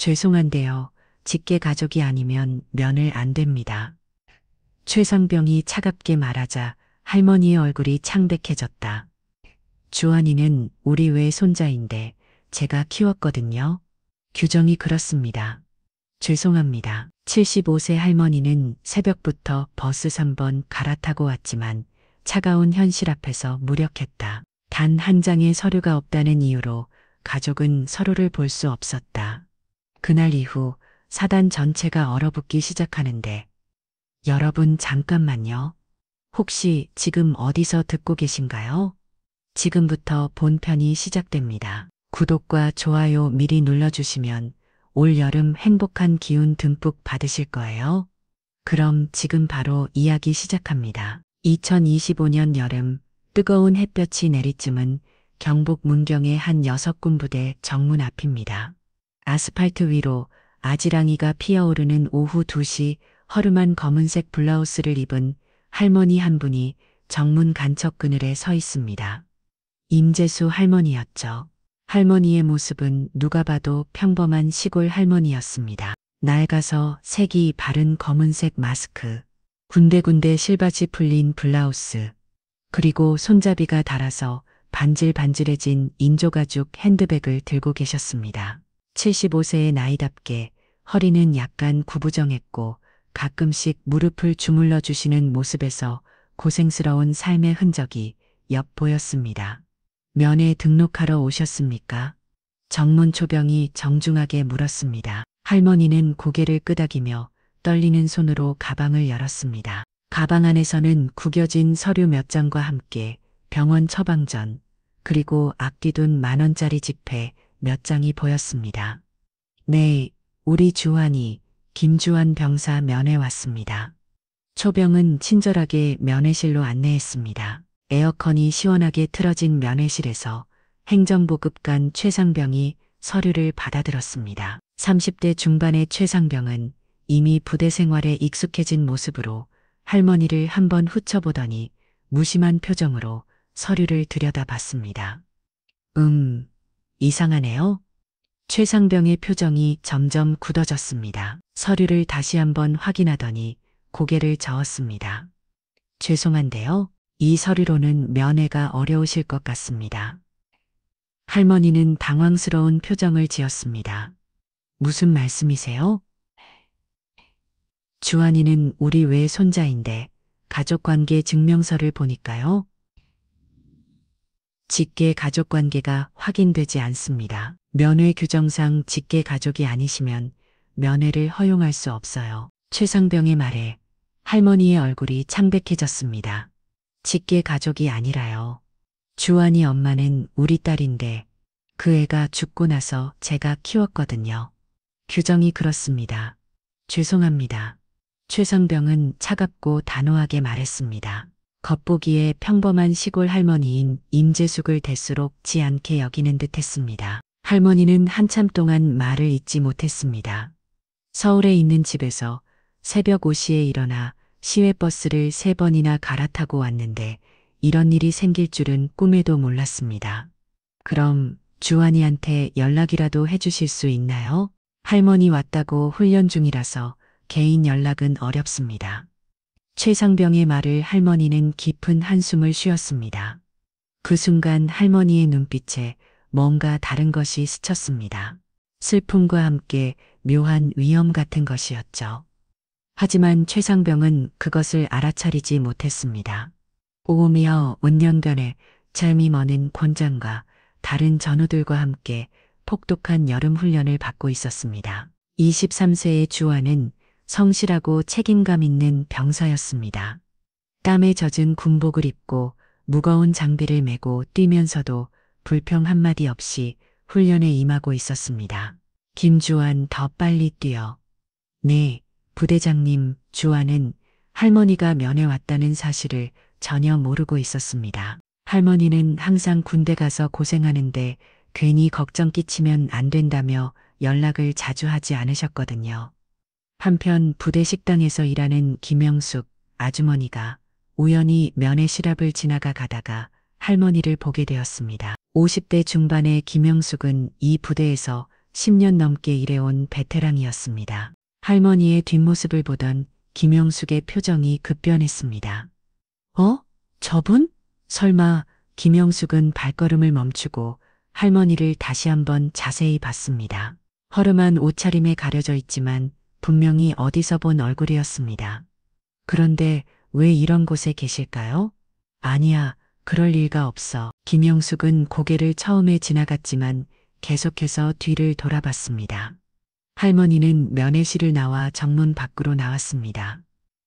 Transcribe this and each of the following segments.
죄송한데요. 직계 가족이 아니면 면회 안 됩니다. 최상병이 차갑게 말하자 할머니의 얼굴이 창백해졌다. 주한이는 우리 외손자인데 제가 키웠거든요. 규정이 그렇습니다. 죄송합니다. 75세 할머니는 새벽부터 버스 3번 갈아타고 왔지만 차가운 현실 앞에서 무력했다. 단 한 장의 서류가 없다는 이유로 가족은 서로를 볼 수 없었다. 그날 이후 사단 전체가 얼어붙기 시작하는데 여러분 잠깐만요. 혹시 지금 어디서 듣고 계신가요? 지금부터 본편이 시작됩니다. 구독과 좋아요 미리 눌러주시면 올 여름 행복한 기운 듬뿍 받으실 거예요. 그럼 지금 바로 이야기 시작합니다. 2025년 여름 뜨거운 햇볕이 내리쬐은 경북 문경의 한 여섯군 부대 정문 앞입니다. 아스팔트 위로 아지랑이가 피어오르는 오후 2시 허름한 검은색 블라우스를 입은 할머니 한 분이 정문 간척 그늘에 서 있습니다. 임재수 할머니였죠. 할머니의 모습은 누가 봐도 평범한 시골 할머니였습니다. 낡아서 색이 바른 검은색 마스크, 군데군데 실바지 풀린 블라우스, 그리고 손잡이가 닳아서 반질반질해진 인조가죽 핸드백을 들고 계셨습니다. 75세의 나이답게 허리는 약간 구부정했고 가끔씩 무릎을 주물러 주시는 모습에서 고생스러운 삶의 흔적이 엿보였습니다. 면회 등록하러 오셨습니까? 정문 초병이 정중하게 물었습니다. 할머니는 고개를 끄덕이며 떨리는 손으로 가방을 열었습니다. 가방 안에서는 구겨진 서류 몇 장과 함께 병원 처방전, 그리고 앞뒤둔 10,000원짜리 지폐 몇 장이 보였습니다. 네, 우리 주한이 김주한 병사 면회 왔습니다. 초병은 친절하게 면회실로 안내했습니다. 에어컨이 시원하게 틀어진 면회실에서 행정보급관 최상병이 서류를 받아들었습니다. 30대 중반의 최상병은 이미 부대 생활에 익숙해진 모습으로 할머니를 한번 훑어보더니 무심한 표정으로 서류를 들여다봤습니다. 이상하네요. 최상병의 표정이 점점 굳어졌습니다. 서류를 다시 한번 확인하더니 고개를 저었습니다. 죄송한데요. 이 서류로는 면회가 어려우실 것 같습니다. 할머니는 당황스러운 표정을 지었습니다. 무슨 말씀이세요? 주한이는 우리 외손자인데 가족관계 증명서를 보니까요. 직계 가족관계가 확인되지 않습니다. 면회 규정상 직계 가족이 아니시면 면회를 허용할 수 없어요. 최상병의 말에 할머니의 얼굴이 창백해졌습니다. 직계 가족이 아니라요. 주한이 엄마는 우리 딸인데 그 애가 죽고 나서 제가 키웠거든요. 규정이 그렇습니다. 죄송합니다. 최상병은 차갑고 단호하게 말했습니다. 겉보기에 평범한 시골 할머니인 임재숙을 대수롭지 않게 여기는 듯 했습니다. 할머니는 한참 동안 말을 잇지 못했습니다. 서울에 있는 집에서 새벽 5시에 일어나 시외버스를 3번이나 갈아타고 왔는데 이런 일이 생길 줄은 꿈에도 몰랐습니다. 그럼 주한이한테 연락이라도 해주실 수 있나요? 할머니 왔다고 훈련 중이라서 개인 연락은 어렵습니다. 최상병의 말을 할머니는 깊은 한숨을 쉬었습니다. 그 순간 할머니의 눈빛에 뭔가 다른 것이 스쳤습니다. 슬픔과 함께 묘한 위험 같은 것이었죠. 하지만 최상병은 그것을 알아차리지 못했습니다. 오며 운년변에 삶이 머는 곤장과 다른 전우들과 함께 폭독한 여름 훈련을 받고 있었습니다. 23세의 주한은 성실하고 책임감 있는 병사였습니다. 땀에 젖은 군복을 입고 무거운 장비를 메고 뛰면서도 불평 한마디 없이 훈련에 임하고 있었습니다. 김주한 더 빨리 뛰어. 네, 부대장님. 주한은 할머니가 면회 왔다는 사실을 전혀 모르고 있었습니다. 할머니는 항상 군대 가서 고생하는데 괜히 걱정 끼치면 안 된다며 연락을 자주 하지 않으셨거든요. 한편 부대 식당에서 일하는 김영숙 아주머니가 우연히 면회 실합을 지나가 가다가 할머니를 보게 되었습니다. 50대 중반의 김영숙은 이 부대에서 10년 넘게 일해온 베테랑이었습니다. 할머니의 뒷모습을 보던 김영숙의 표정이 급변했습니다. 어? 저분? 설마 김영숙은 발걸음을 멈추고 할머니를 다시 한번 자세히 봤습니다. 허름한 옷차림에 가려져 있지만 분명히 어디서 본 얼굴이었습니다. 그런데 왜 이런 곳에 계실까요? 아니야, 그럴 리가 없어. 김영숙은 고개를 처음에 지나갔지만 계속해서 뒤를 돌아봤습니다. 할머니는 면회실을 나와 정문 밖으로 나왔습니다.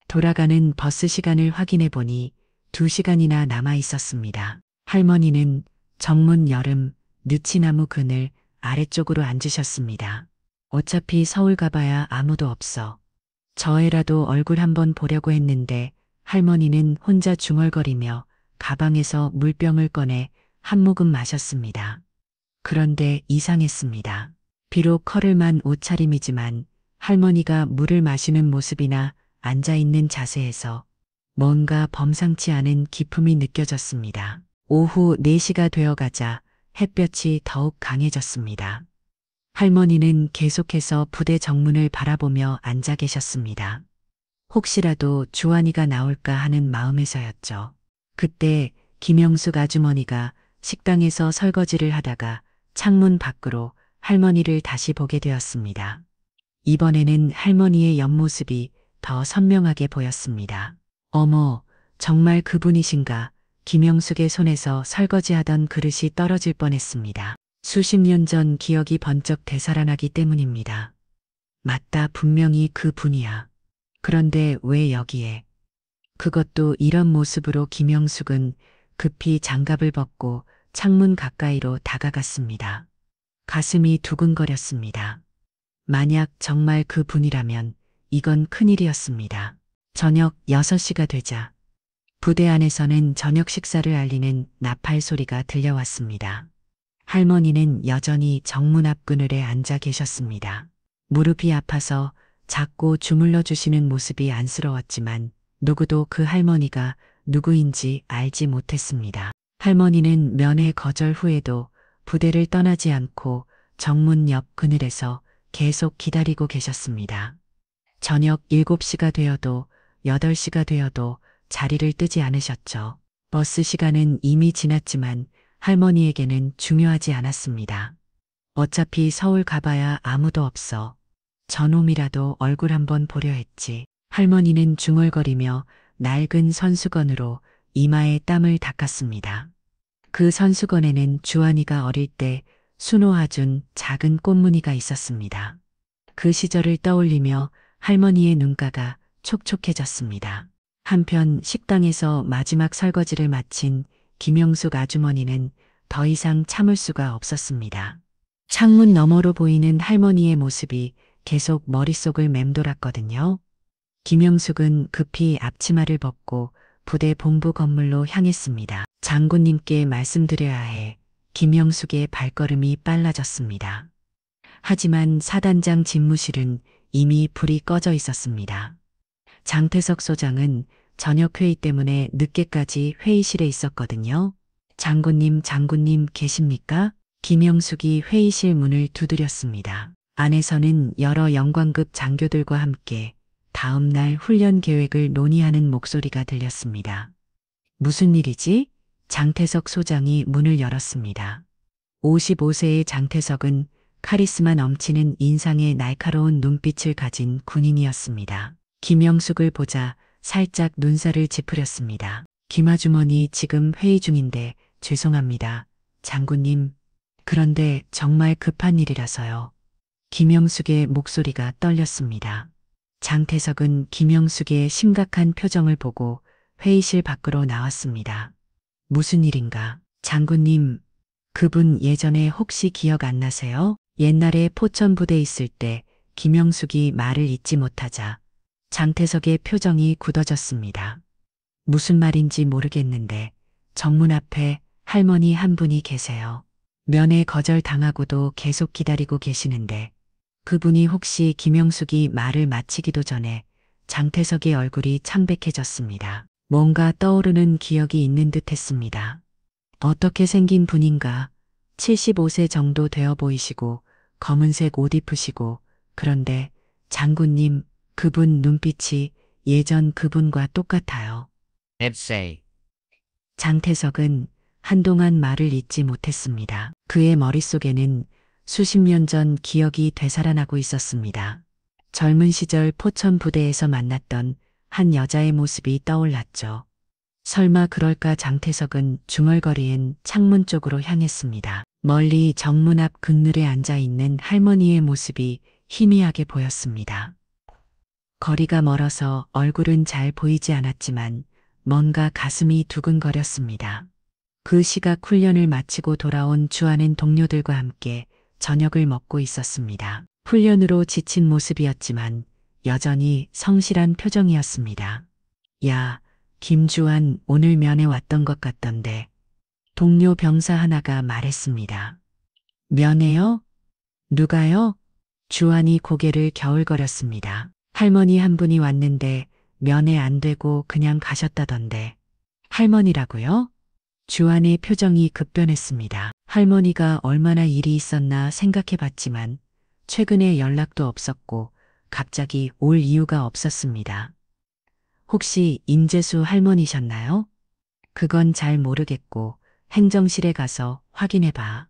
돌아가는 버스 시간을 확인해 보니 2시간이나 남아 있었습니다. 할머니는 정문 여름 느치나무 그늘 아래쪽으로 앉으셨습니다. 어차피 서울 가봐야 아무도 없어. 저 애라도 얼굴 한번 보려고 했는데 할머니는 혼자 중얼거리며 가방에서 물병을 꺼내 한 모금 마셨습니다. 그런데 이상했습니다. 비록 허름한 옷차림이지만 할머니가 물을 마시는 모습이나 앉아있는 자세에서 뭔가 범상치 않은 기품이 느껴졌습니다. 오후 4시가 되어가자 햇볕이 더욱 강해졌습니다. 할머니는 계속해서 부대 정문을 바라보며 앉아 계셨습니다. 혹시라도 주환이가 나올까 하는 마음에서였죠. 그때 김영숙 아주머니가 식당에서 설거지를 하다가 창문 밖으로 할머니를 다시 보게 되었습니다. 이번에는 할머니의 옆모습이 더 선명하게 보였습니다. 어머, 정말 그분이신가? 김영숙의 손에서 설거지하던 그릇이 떨어질 뻔했습니다. 수십 년 전 기억이 번쩍 되살아나기 때문입니다. 맞다, 분명히 그분이야. 그런데 왜 여기에? 그것도 이런 모습으로 김영숙은 급히 장갑을 벗고 창문 가까이로 다가갔습니다. 가슴이 두근거렸습니다. 만약 정말 그분이라면 이건 큰일이었습니다. 저녁 6시가 되자 부대 안에서는 저녁 식사를 알리는 나팔 소리가 들려왔습니다. 할머니는 여전히 정문 앞 그늘에 앉아 계셨습니다. 무릎이 아파서 자꾸 주물러 주시는 모습이 안쓰러웠지만 누구도 그 할머니가 누구인지 알지 못했습니다. 할머니는 면회 거절 후에도 부대를 떠나지 않고 정문 옆 그늘에서 계속 기다리고 계셨습니다. 저녁 7시가 되어도 8시가 되어도 자리를 뜨지 않으셨죠. 버스 시간은 이미 지났지만 할머니에게는 중요하지 않았습니다. 어차피 서울 가봐야 아무도 없어. 저놈이라도 얼굴 한번 보려 했지. 할머니는 중얼거리며 낡은 선수건으로 이마에 땀을 닦았습니다. 그 선수건에는 주환이가 어릴 때 수놓아준 작은 꽃무늬가 있었습니다. 그 시절을 떠올리며 할머니의 눈가가 촉촉해졌습니다. 한편 식당에서 마지막 설거지를 마친 김영숙 아주머니는 더 이상 참을 수가 없었습니다. 창문 너머로 보이는 할머니의 모습이 계속 머릿속을 맴돌았거든요. 김영숙은 급히 앞치마를 벗고 부대 본부 건물로 향했습니다. 장군님께 말씀드려야 해. 김영숙의 발걸음이 빨라졌습니다. 하지만 사단장 집무실은 이미 불이 꺼져 있었습니다. 장태석 소장은 저녁 회의 때문에 늦게까지 회의실에 있었거든요. 장군님 계십니까? 김영숙이 회의실 문을 두드렸습니다. 안에서는 여러 영관급 장교들과 함께 다음 날 훈련 계획을 논의하는 목소리가 들렸습니다. 무슨 일이지? 장태석 소장이 문을 열었습니다. 55세의 장태석은 카리스마 넘치는 인상에 날카로운 눈빛을 가진 군인이었습니다. 김영숙을 보자 살짝 눈살을 찌푸렸습니다. 김아주머니 지금 회의 중인데 죄송합니다. 장군님. 그런데 정말 급한 일이라서요. 김영숙의 목소리가 떨렸습니다. 장태석은 김영숙의 심각한 표정을 보고 회의실 밖으로 나왔습니다. 무슨 일인가? 장군님, 그분 예전에 혹시 기억 안 나세요? 옛날에 포천부대 있을 때 김영숙이 말을 잇지 못하자 장태석의 표정이 굳어졌습니다. 무슨 말인지 모르겠는데 정문 앞에 할머니 한 분이 계세요. 면회 거절당하고도 계속 기다리고 계시는데 그분이 혹시 김영숙이 말을 마치기도 전에 장태석의 얼굴이 창백해졌습니다. 뭔가 떠오르는 기억이 있는 듯 했습니다. 어떻게 생긴 분인가? 75세 정도 되어 보이시고 검은색 옷 입으시고, 그런데 장군님, 그분 눈빛이 예전 그분과 똑같아요. 앱세이. 장태석은 한동안 말을 잇지 못했습니다. 그의 머릿속에는 수십 년 전 기억이 되살아나고 있었습니다. 젊은 시절 포천 부대에서 만났던 한 여자의 모습이 떠올랐죠. 설마 그럴까 장태석은 중얼거리는 창문 쪽으로 향했습니다. 멀리 정문 앞 그늘에 앉아 있는 할머니의 모습이 희미하게 보였습니다. 거리가 멀어서 얼굴은 잘 보이지 않았지만 뭔가 가슴이 두근거렸습니다. 그 시각 훈련을 마치고 돌아온 주하는 동료들과 함께 저녁을 먹고 있었습니다. 훈련으로 지친 모습이었지만 여전히 성실한 표정이었습니다. 야, 김주한 오늘 면회 왔던 것 같던데. 동료 병사 하나가 말했습니다. 면회요? 누가요? 주한이 고개를 겨울거렸습니다. 할머니 한 분이 왔는데 면회 안 되고 그냥 가셨다던데. 할머니라고요? 주한의 표정이 급변했습니다. 할머니가 얼마나 일이 있었나 생각해 봤지만 최근에 연락도 없었고 갑자기 올 이유가 없었습니다. 혹시 임재수 할머니셨나요? 그건 잘 모르겠고 행정실에 가서 확인해 봐.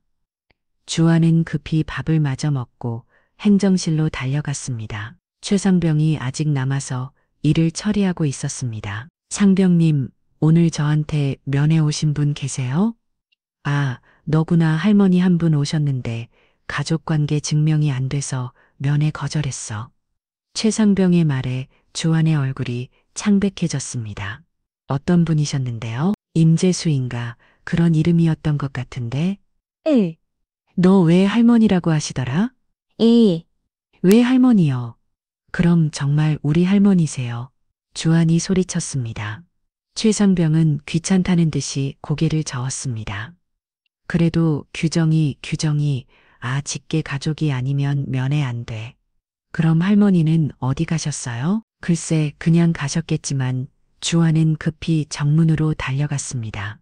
주한은 급히 밥을 마저 먹고 행정실로 달려갔습니다. 최상병이 아직 남아서 일을 처리하고 있었습니다. 상병님, 오늘 저한테 면회 오신 분 계세요? 아, 너구나. 할머니 한 분 오셨는데 가족관계 증명이 안 돼서 면회 거절했어. 최상병의 말에 주한의 얼굴이 창백해졌습니다. 어떤 분이셨는데요? 임재수인가 그런 이름이었던 것 같은데. 에, 너 왜 할머니라고 하시더라? 에, 왜 할머니요? 그럼 정말 우리 할머니세요. 주한이 소리쳤습니다. 최상병은 귀찮다는 듯이 고개를 저었습니다. 그래도 규정이, 직계 가족이 아니면 면회 안 돼. 그럼 할머니는 어디 가셨어요? 글쎄, 그냥 가셨겠지만 주한은 급히 정문으로 달려갔습니다.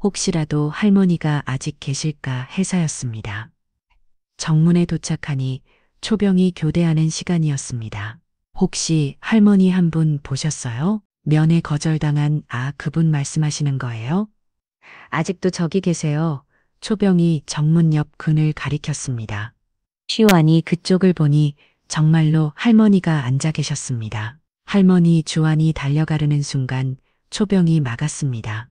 혹시라도 할머니가 아직 계실까 해서였습니다. 정문에 도착하니 초병이 교대하는 시간이었습니다. 혹시 할머니 한 분 보셨어요? 면회 거절당한 그분 말씀하시는 거예요? 아직도 저기 계세요. 초병이 정문 옆 그늘 가리켰습니다. 주한이 그쪽을 보니 정말로 할머니가 앉아 계셨습니다. 할머니. 주한이 달려가려는 순간 초병이 막았습니다.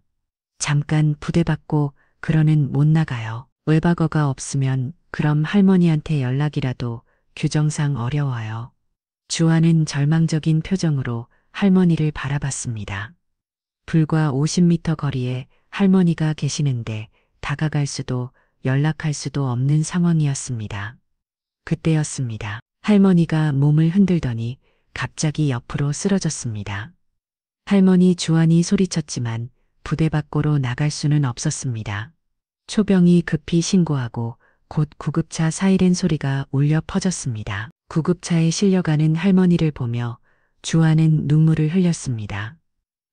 잠깐 부대받고 그러는 못 나가요. 외박어가 없으면 그럼 할머니한테 연락이라도 규정상 어려워요. 주한은 절망적인 표정으로 할머니를 바라봤습니다. 불과 50m 거리에 할머니가 계시는데 다가갈 수도 연락할 수도 없는 상황이었습니다. 그때였습니다. 할머니가 몸을 흔들더니 갑자기 옆으로 쓰러졌습니다. 할머니. 주한이 소리쳤지만 부대 밖으로 나갈 수는 없었습니다. 초병이 급히 신고하고 곧 구급차 사이렌 소리가 울려 퍼졌습니다. 구급차에 실려가는 할머니를 보며 주한은 눈물을 흘렸습니다.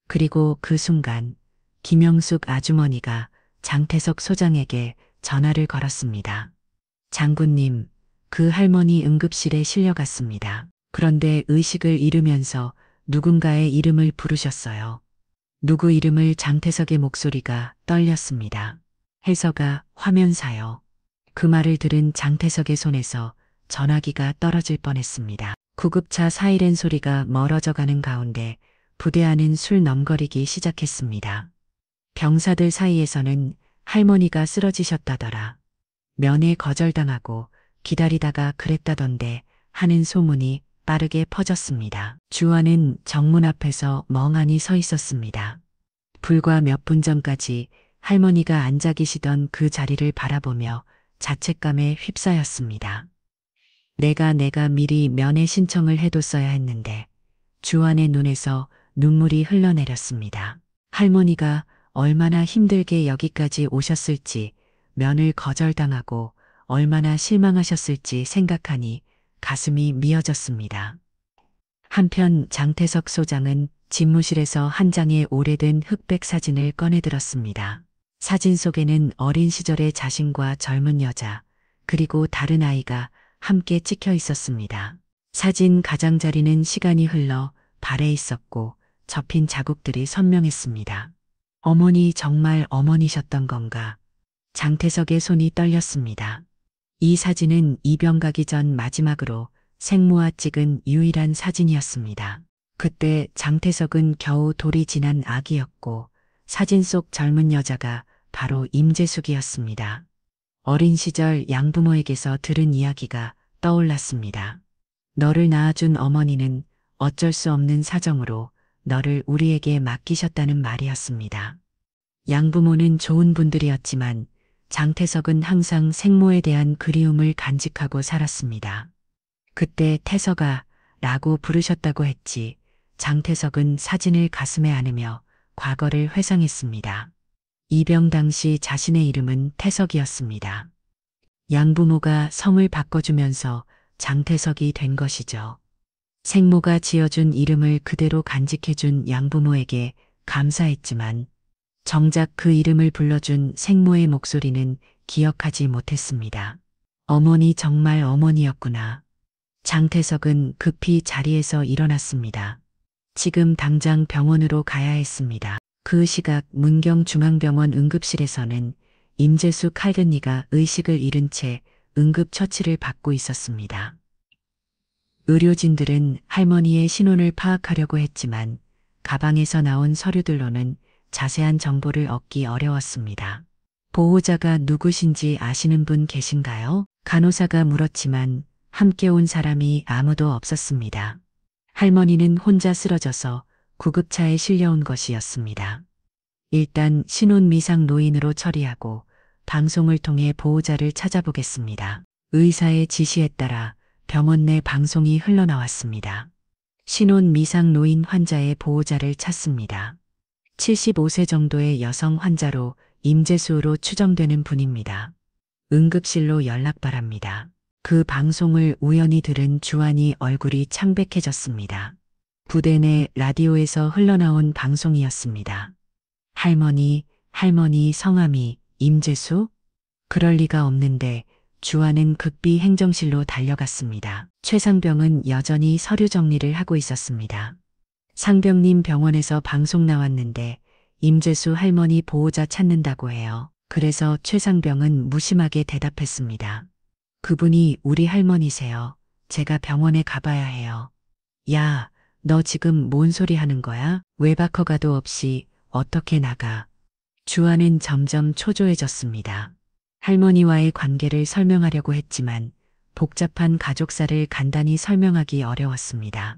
그리고 그 순간 김영숙 아주머니가 장태석 소장에게 전화를 걸었습니다. 장군님, 그 할머니 응급실에 실려갔습니다. 그런데 의식을 잃으면서 누군가의 이름을 부르셨어요. 누구 이름을? 장태석의 목소리가 떨렸습니다. 혜서가 화면사요. 그 말을 들은 장태석의 손에서 전화기가 떨어질 뻔했습니다. 구급차 사이렌 소리가 멀어져 가는 가운데 부대 안은 술 넘거리기 시작했습니다. 병사들 사이에서는 할머니가 쓰러지셨다더라. 면회 거절당하고 기다리다가 그랬다던데 하는 소문이 빠르게 퍼졌습니다. 주한은 정문 앞에서 멍하니 서 있었습니다. 불과 몇 분 전까지 할머니가 앉아 계시던 그 자리를 바라보며 자책감에 휩싸였습니다. 내가 미리 면회 신청을 해뒀어야 했는데. 주한의 눈에서 눈물이 흘러내렸습니다. 할머니가 얼마나 힘들게 여기까지 오셨을지, 면을 거절당하고 얼마나 실망하셨을지 생각하니 가슴이 미어졌습니다. 한편 장태석 소장은 집무실에서 한 장의 오래된 흑백 사진을 꺼내들었습니다. 사진 속에는 어린 시절의 자신과 젊은 여자, 그리고 다른 아이가 함께 찍혀 있었습니다. 사진 가장자리는 시간이 흘러 발에 있었고 접힌 자국들이 선명했습니다. 어머니 정말 어머니셨던 건가? 장태석의 손이 떨렸습니다. 이 사진은 입영 가기 전 마지막으로 생모와 찍은 유일한 사진이었습니다. 그때 장태석은 겨우 돌이 지난 아기였고 사진 속 젊은 여자가 바로 임재숙이었습니다. 어린 시절 양부모에게서 들은 이야기가 떠올랐습니다. 너를 낳아준 어머니는 어쩔 수 없는 사정으로 너를 우리에게 맡기셨다는 말이었습니다. 양부모는 좋은 분들이었지만 장태석은 항상 생모에 대한 그리움을 간직하고 살았습니다. 그때 태석아 라고 부르셨다고 했지 장태석은 사진을 가슴에 안으며 과거를 회상했습니다. 입영 당시 자신의 이름은 태석이었습니다. 양부모가 성을 바꿔주면서 장태석이 된 것이죠. 생모가 지어준 이름을 그대로 간직해준 양부모에게 감사했지만 정작 그 이름을 불러준 생모의 목소리는 기억하지 못했습니다. 어머니 정말 어머니였구나. 장태석은 급히 자리에서 일어났습니다. 지금 당장 병원으로 가야 했습니다. 그 시각 문경중앙병원 응급실에서는 임재숙 할머니가 의식을 잃은 채 응급처치를 받고 있었습니다. 의료진들은 할머니의 신원을 파악하려고 했지만 가방에서 나온 서류들로는 자세한 정보를 얻기 어려웠습니다. 보호자가 누구신지 아시는 분 계신가요? 간호사가 물었지만 함께 온 사람이 아무도 없었습니다. 할머니는 혼자 쓰러져서 구급차에 실려온 것이었습니다. 일단 신혼미상 노인으로 처리하고 방송을 통해 보호자를 찾아보겠습니다. 의사의 지시에 따라 병원 내 방송이 흘러나왔습니다. 신혼미상 노인 환자의 보호자를 찾습니다. 75세 정도의 여성 환자로 임재수로 추정되는 분입니다. 응급실로 연락 바랍니다. 그 방송을 우연히 들은 주한이 얼굴이 창백해졌습니다. 부대 내 라디오에서 흘러나온 방송이었습니다. 할머니 성함이 임재수? 그럴 리가 없는데 주한은 급히 행정실로 달려갔습니다. 최상병은 여전히 서류 정리를 하고 있었습니다. 상병님 병원에서 방송 나왔는데 임재수 할머니 보호자 찾는다고 해요. 그래서 최상병은 무심하게 대답했습니다. 그분이 우리 할머니세요. 제가 병원에 가봐야 해요. 야, 너 지금 뭔 소리 하는 거야? 외박허가도 없이 어떻게 나가? 주한은 점점 초조해졌습니다. 할머니와의 관계를 설명하려고 했지만 복잡한 가족사를 간단히 설명하기 어려웠습니다.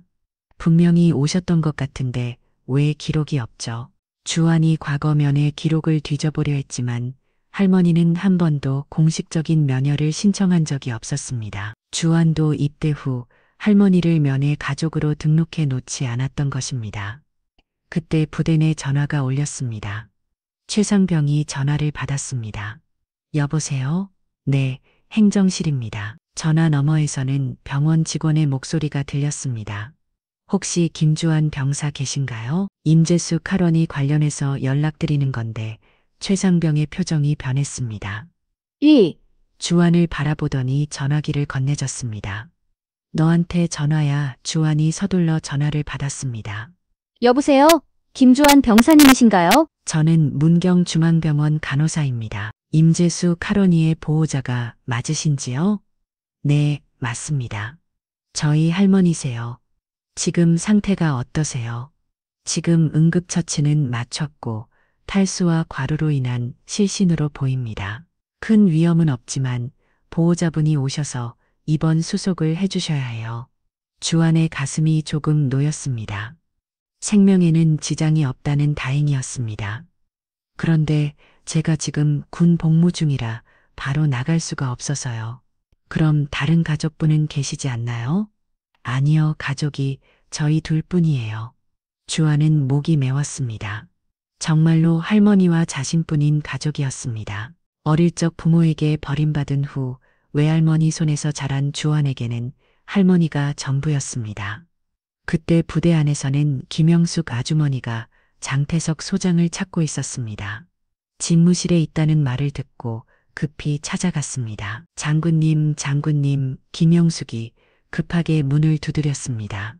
분명히 오셨던 것 같은데 왜 기록이 없죠? 주한이 과거면의 기록을 뒤져보려 했지만 할머니는 한 번도 공식적인 면회를 신청한 적이 없었습니다. 주한도 입대 후 할머니를 면회 가족으로 등록해 놓지 않았던 것입니다. 그때 부대 내 전화가 울렸습니다. 최상병이 전화를 받았습니다. 여보세요? 네, 행정실입니다. 전화 너머에서는 병원 직원의 목소리가 들렸습니다. 혹시 김주한 병사 계신가요? 임재숙 할원이 관련해서 연락드리는 건데 최상병의 표정이 변했습니다. 주한을 바라보더니 전화기를 건네줬습니다. 너한테 전화야. 주한이 서둘러 전화를 받았습니다. 여보세요? 김주한 병사님이신가요? 저는 문경중앙병원 간호사입니다. 임재숙 할머니의 보호자가 맞으신지요? 네, 맞습니다. 저희 할머니세요. 지금 상태가 어떠세요? 지금 응급처치는 마쳤고 탈수와 과로로 인한 실신으로 보입니다. 큰 위험은 없지만 보호자분이 오셔서 입원 수속을 해주셔야 해요. 주한의 가슴이 조금 놓였습니다. 생명에는 지장이 없다는 다행이었습니다. 그런데 제가 지금 군 복무 중이라 바로 나갈 수가 없어서요. 그럼 다른 가족분은 계시지 않나요? 아니요, 가족이 저희 둘뿐이에요. 주한은 목이 메웠습니다. 정말로 할머니와 자신뿐인 가족이었습니다. 어릴 적 부모에게 버림받은 후 외할머니 손에서 자란 주한에게는 할머니가 전부였습니다. 그때 부대 안에서는 김영숙 아주머니가 장태석 소장을 찾고 있었습니다. 집무실에 있다는 말을 듣고 급히 찾아갔습니다. 장군님, 장군님, 김영숙이 급하게 문을 두드렸습니다.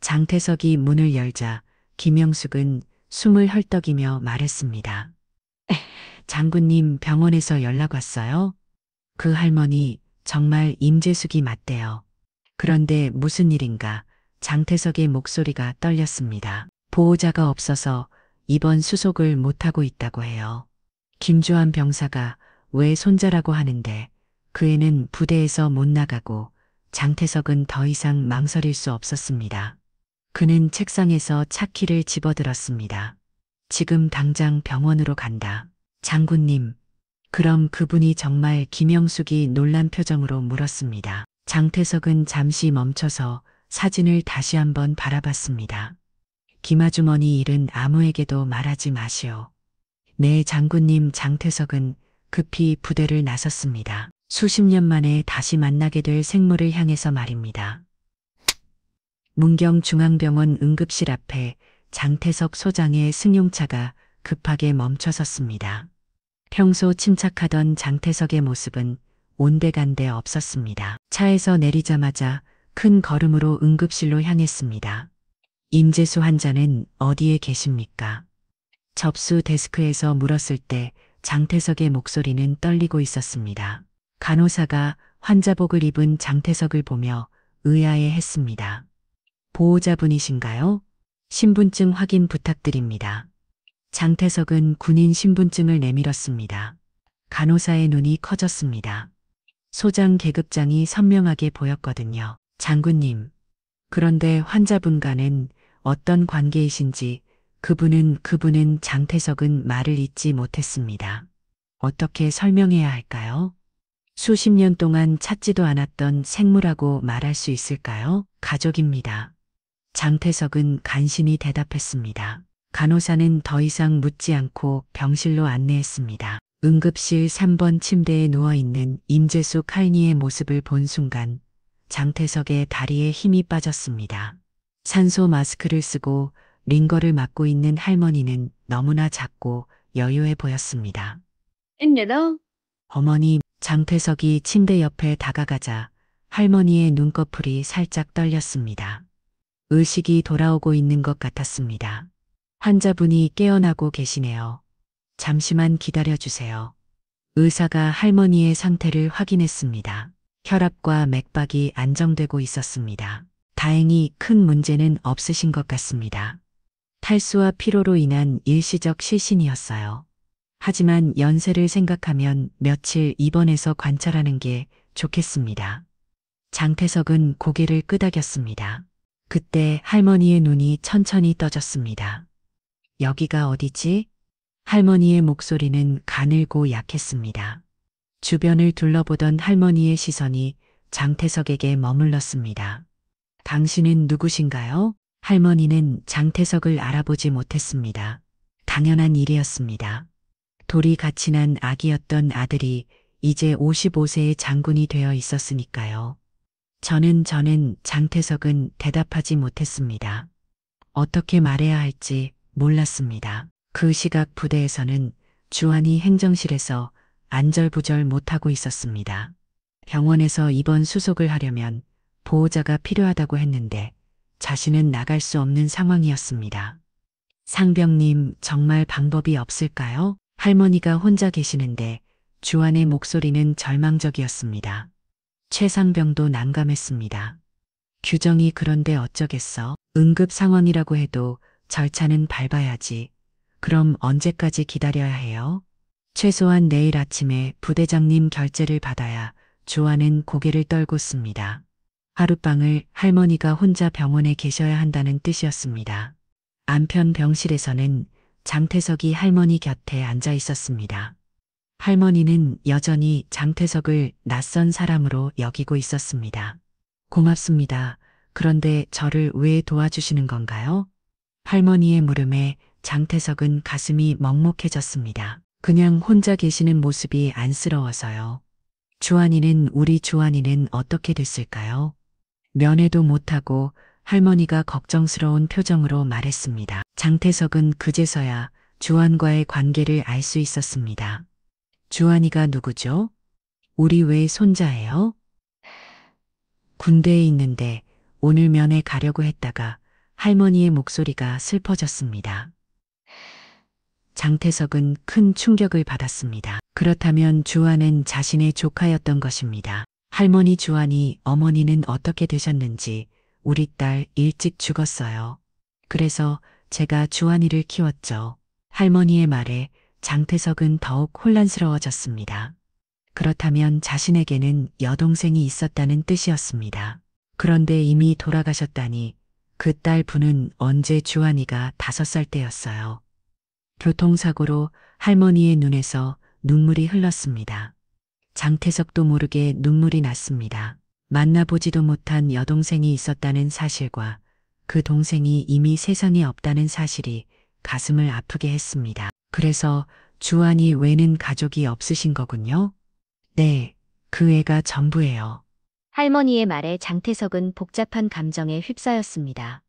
장태석이 문을 열자 김영숙은 숨을 헐떡이며 말했습니다. 장군님, 병원에서 연락 왔어요? 그 할머니 정말 임재숙이 맞대요. 그런데 무슨 일인가 장태석의 목소리가 떨렸습니다. 보호자가 없어서 입원 수속을 못하고 있다고 해요. 김주환 병사가 왜 손자라고 하는데 그 애는 부대에서 못 나가고 장태석은 더 이상 망설일 수 없었습니다. 그는 책상에서 차키를 집어들었습니다. 지금 당장 병원으로 간다. 장군님, 그럼 그분이 정말 김영숙이 놀란 표정으로 물었습니다. 장태석은 잠시 멈춰서 사진을 다시 한번 바라봤습니다. 김아주머니 일은 아무에게도 말하지 마시오. 네, 장군님. 장태석은 급히 부대를 나섰습니다. 수십 년 만에 다시 만나게 될 생물을 향해서 말입니다. 문경중앙병원 응급실 앞에 장태석 소장의 승용차가 급하게 멈춰섰습니다. 평소 침착하던 장태석의 모습은 온데간데 없었습니다. 차에서 내리자마자 큰 걸음으로 응급실로 향했습니다. 임재수 환자는 어디에 계십니까? 접수 데스크에서 물었을 때 장태석의 목소리는 떨리고 있었습니다. 간호사가 환자복을 입은 장태석을 보며 의아해했습니다. 보호자분이신가요? 신분증 확인 부탁드립니다. 장태석은 군인 신분증을 내밀었습니다. 간호사의 눈이 커졌습니다. 소장 계급장이 선명하게 보였거든요. 장군님, 그런데 환자분과는 어떤 관계이신지 그분은 장태석은 말을 잇지 못했습니다. 어떻게 설명해야 할까요? 수십 년 동안 찾지도 않았던 생물하고 말할 수 있을까요? 가족입니다. 장태석은 간신히 대답했습니다. 간호사는 더 이상 묻지 않고 병실로 안내했습니다. 응급실 3번 침대에 누워있는 임재숙 할미의 모습을 본 순간 장태석의 다리에 힘이 빠졌습니다. 산소 마스크를 쓰고 링거를 맞고 있는 할머니는 너무나 작고 여유해 보였습니다. Em nhớ đâu? 어머니, 장태석이 침대 옆에 다가가자 할머니의 눈꺼풀이 살짝 떨렸습니다. 의식이 돌아오고 있는 것 같았습니다. 환자분이 깨어나고 계시네요. 잠시만 기다려주세요. 의사가 할머니의 상태를 확인했습니다. 혈압과 맥박이 안정되고 있었습니다. 다행히 큰 문제는 없으신 것 같습니다. 탈수와 피로로 인한 일시적 실신이었어요. 하지만 연세를 생각하면 며칠 입원해서 관찰하는 게 좋겠습니다. 장태석은 고개를 끄덕였습니다. 그때 할머니의 눈이 천천히 떠졌습니다. 여기가 어디지? 할머니의 목소리는 가늘고 약했습니다. 주변을 둘러보던 할머니의 시선이 장태석에게 머물렀습니다. 당신은 누구신가요? 할머니는 장태석을 알아보지 못했습니다. 당연한 일이었습니다. 돌이 같이 난 아기였던 아들이 이제 55세의 장군이 되어 있었으니까요. 저는 장태석은 대답하지 못했습니다. 어떻게 말해야 할지 몰랐습니다. 그 시각 부대에서는 주한이 행정실에서 안절부절 못하고 있었습니다. 병원에서 입원 수속을 하려면 보호자가 필요하다고 했는데 자신은 나갈 수 없는 상황이었습니다. 상병님, 정말 방법이 없을까요? 할머니가 혼자 계시는데 주한의 목소리는 절망적이었습니다. 최상병도 난감했습니다. 규정이 그런데 어쩌겠어? 응급 상황이라고 해도 절차는 밟아야지. 그럼 언제까지 기다려야 해요? 최소한 내일 아침에 부대장님 결재를 받아야 주한은 고개를 떨궜습니다. 하룻밤을 할머니가 혼자 병원에 계셔야 한다는 뜻이었습니다. 안편 병실에서는 장태석이 할머니 곁에 앉아 있었습니다. 할머니는 여전히 장태석을 낯선 사람으로 여기고 있었습니다. 고맙습니다. 그런데 저를 왜 도와주시는 건가요? 할머니의 물음에 장태석은 가슴이 먹먹해졌습니다. 그냥 혼자 계시는 모습이 안쓰러워서요. 우리 주한이는 어떻게 됐을까요? 면회도 못하고 할머니가 걱정스러운 표정으로 말했습니다. 장태석은 그제서야 주한과의 관계를 알 수 있었습니다. 주한이가 누구죠? 우리 왜 손자예요? 군대에 있는데 오늘 면회 가려고 했다가 할머니의 목소리가 슬퍼졌습니다. 장태석은 큰 충격을 받았습니다. 그렇다면 주한은 자신의 조카였던 것입니다. 할머니 주한이 어머니는 어떻게 되셨는지 우리 딸 일찍 죽었어요. 그래서 제가 주한이를 키웠죠. 할머니의 말에 장태석은 더욱 혼란스러워졌습니다. 그렇다면 자신에게는 여동생이 있었다는 뜻이었습니다. 그런데 이미 돌아가셨다니 그 딸 분은 언제 주한이가 5살 때였어요. 교통사고로 할머니의 눈에서 눈물이 흘렀습니다. 장태석도 모르게 눈물이 났습니다. 만나보지도 못한 여동생이 있었다는 사실과 그 동생이 이미 세상에 없다는 사실이 가슴을 아프게 했습니다. 그래서 주한이 외는 가족이 없으신 거군요? 네, 그 애가 전부예요. 할머니의 말에 장태석은 복잡한 감정에 휩싸였습니다.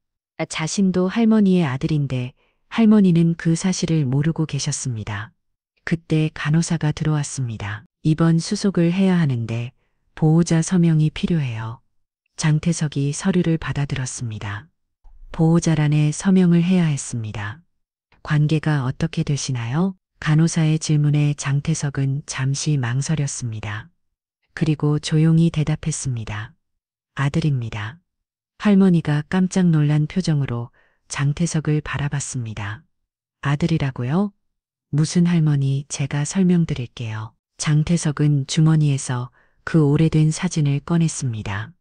자신도 할머니의 아들인데 할머니는 그 사실을 모르고 계셨습니다. 그때 간호사가 들어왔습니다. 이번 수속을 해야 하는데 보호자 서명이 필요해요. 장태석이 서류를 받아들었습니다. 보호자란에 서명을 해야 했습니다. 관계가 어떻게 되시나요? 간호사의 질문에 장태석은 잠시 망설였습니다. 그리고 조용히 대답했습니다. 아들입니다. 할머니가 깜짝 놀란 표정으로 장태석을 바라봤습니다. 아들이라고요? 무슨 할머니, 제가 설명드릴게요. 장태석은 주머니에서 그 오래된 사진을 꺼냈습니다.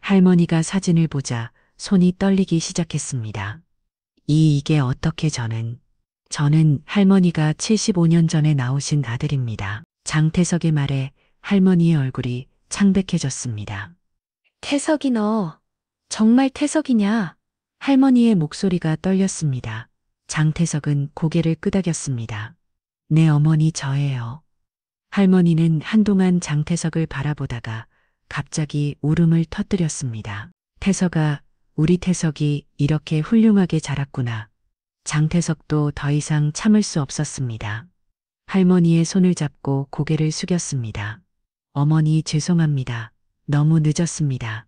할머니가 사진을 보자 손이 떨리기 시작했습니다. 이게 어떻게 저는 할머니가 75년 전에 나오신 아들입니다. 장태석의 말에 할머니의 얼굴이 창백해졌습니다. 태석이 너 정말 태석이냐? 할머니의 목소리가 떨렸습니다. 장태석은 고개를 끄덕였습니다. 네, 어머니, 저예요. 할머니는 한동안 장태석을 바라보다가 갑자기 울음을 터뜨렸습니다. 태석아, 우리 태석이 이렇게 훌륭하게 자랐구나. 장태석도 더 이상 참을 수 없었습니다. 할머니의 손을 잡고 고개를 숙였습니다. 어머니, 죄송합니다. 너무 늦었습니다.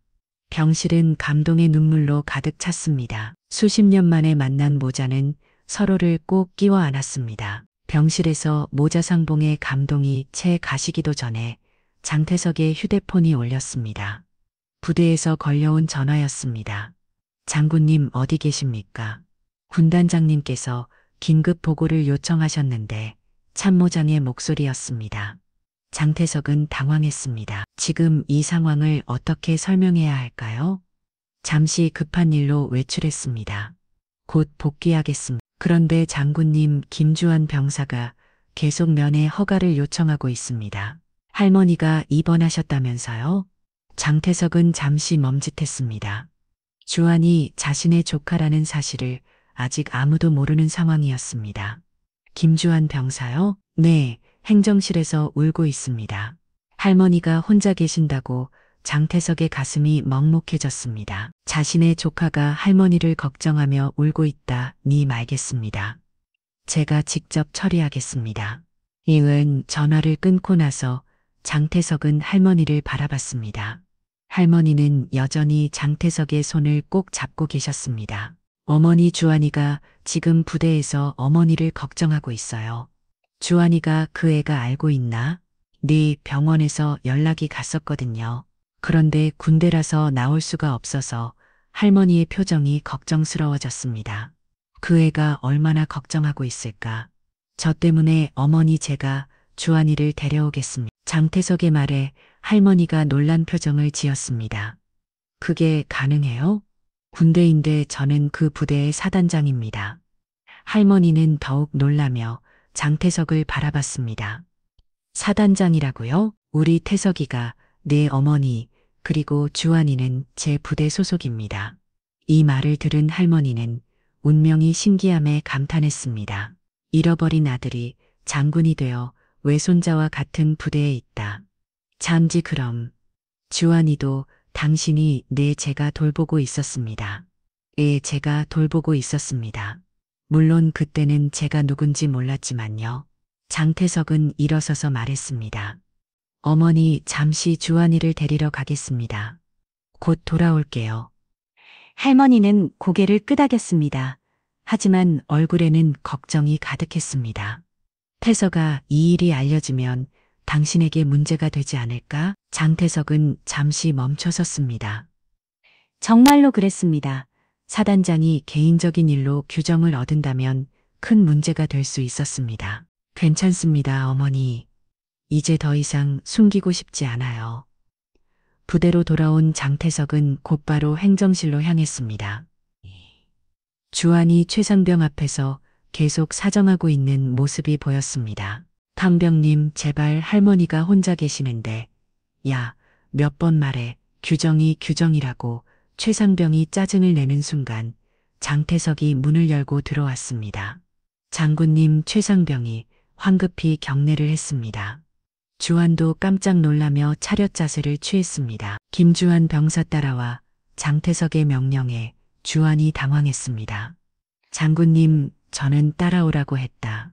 병실은 감동의 눈물로 가득 찼습니다. 수십 년 만에 만난 모자는 서로를 꼭 끼워 안았습니다. 병실에서 모자 상봉의 감동이 채 가시기도 전에 장태석의 휴대폰이 울렸습니다. 부대에서 걸려온 전화였습니다. 장군님 어디 계십니까? 군단장님께서 긴급 보고를 요청하셨는데 참모장의 목소리였습니다. 장태석은 당황했습니다. 지금 이 상황을 어떻게 설명해야 할까요? 잠시 급한 일로 외출했습니다. 곧 복귀하겠습니다. 그런데 장군님, 김주한 병사가 계속 면회 허가를 요청하고 있습니다. 할머니가 입원하셨다면서요? 장태석은 잠시 멈칫했습니다. 주한이 자신의 조카라는 사실을 아직 아무도 모르는 상황이었습니다. 김주한 병사요? 네, 행정실에서 울고 있습니다. 할머니가 혼자 계신다고 장태석의 가슴이 먹먹해졌습니다. 자신의 조카가 할머니를 걱정하며 울고 있다니 말겠습니다. 제가 직접 처리하겠습니다. 이은 전화를 끊고 나서 장태석은 할머니를 바라봤습니다. 할머니는 여전히 장태석의 손을 꼭 잡고 계셨습니다. 어머니, 주한이가 지금 부대에서 어머니를 걱정하고 있어요. 주한이가 그 애가 알고 있나? 네, 병원에서 연락이 갔었거든요. 그런데 군대라서 나올 수가 없어서 할머니의 표정이 걱정스러워졌습니다. 그 애가 얼마나 걱정하고 있을까? 저 때문에 어머니, 제가 주한이를 데려오겠습니다. 장태석의 말에 할머니가 놀란 표정을 지었습니다. 그게 가능해요? 군대인데 저는 그 부대의 사단장입니다. 할머니는 더욱 놀라며 장태석을 바라봤습니다. 사단장이라고요? 우리 태석이가 내 어머니, 그리고 주한이는 제 부대 소속입니다. 이 말을 들은 할머니는 운명이 신기함에 감탄했습니다. 잃어버린 아들이 장군이 되어 외손자와 같은 부대에 있다. 잠지 그럼. 주한이도 당신이 제가 돌보고 있었습니다. 예, 제가 돌보고 있었습니다. 물론 그때는 제가 누군지 몰랐지만요. 장태석은 일어서서 말했습니다. 어머니, 잠시 주한이를 데리러 가겠습니다. 곧 돌아올게요. 할머니는 고개를 끄덕였습니다. 하지만 얼굴에는 걱정이 가득했습니다. 태서가 이 일이 알려지면 당신에게 문제가 되지 않을까? 장태석은 잠시 멈춰섰습니다. 정말로 그랬습니다. 사단장이 개인적인 일로 규정을 얻은다면 큰 문제가 될 수 있었습니다. 괜찮습니다, 어머니. 이제 더 이상 숨기고 싶지 않아요. 부대로 돌아온 장태석은 곧바로 행정실로 향했습니다. 주한이 최상병 앞에서 계속 사정하고 있는 모습이 보였습니다. 탕병님, 제발 할머니가 혼자 계시는데. 야, 몇 번 말해. 규정이 규정이라고. 최상병이 짜증을 내는 순간 장태석이 문을 열고 들어왔습니다. 장군님, 최상병이 황급히 경례를 했습니다. 주한도 깜짝 놀라며 차렷 자세를 취했습니다. 김주한 병사 따라와. 장태석의 명령에 주한이 당황했습니다. 장군님, 저는 따라오라고 했다.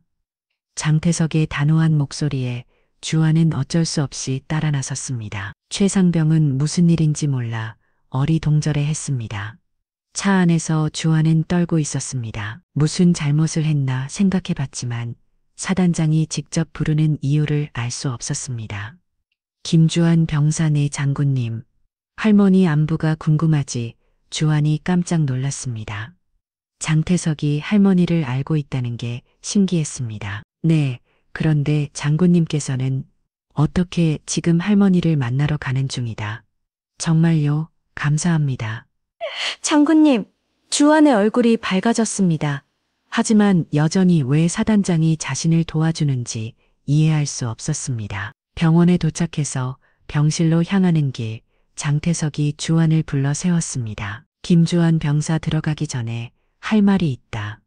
장태석의 단호한 목소리에 주한은 어쩔 수 없이 따라 나섰습니다. 최상병은 무슨 일인지 몰라 어리동절해 했습니다. 차 안에서 주한은 떨고 있었습니다. 무슨 잘못을 했나 생각해 봤지만 사단장이 직접 부르는 이유를 알 수 없었습니다. 김주한 병사, 네 장군님. 할머니 안부가 궁금하지. 주한이 깜짝 놀랐습니다. 장태석이 할머니를 알고 있다는 게 신기했습니다. 네, 그런데 장군님께서는 어떻게 지금 할머니를 만나러 가는 중이다. 정말요? 감사합니다. 장군님, 주한의 얼굴이 밝아졌습니다. 하지만 여전히 왜 사단장이 자신을 도와주는지 이해할 수 없었습니다. 병원에 도착해서 병실로 향하는 길, 장태석이 주한을 불러 세웠습니다. 김주한 병사, 들어가기 전에 할 말이 있다.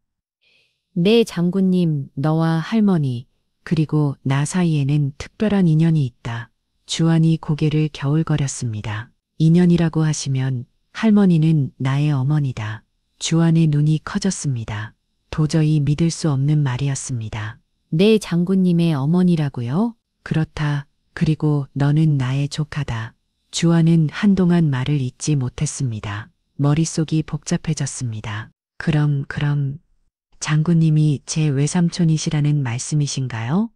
네, 장군님, 너와 할머니, 그리고 나 사이에는 특별한 인연이 있다. 주한이 고개를 겨울거렸습니다. 인연이라고 하시면 할머니는 나의 어머니다. 주한의 눈이 커졌습니다. 도저히 믿을 수 없는 말이었습니다. 네, 장군님의 어머니라고요? 그렇다. 그리고 너는 나의 조카다. 주한은 한동안 말을 잇지 못했습니다. 머릿속이 복잡해졌습니다. 그럼 장군님이 제 외삼촌이시라는 말씀이신가요?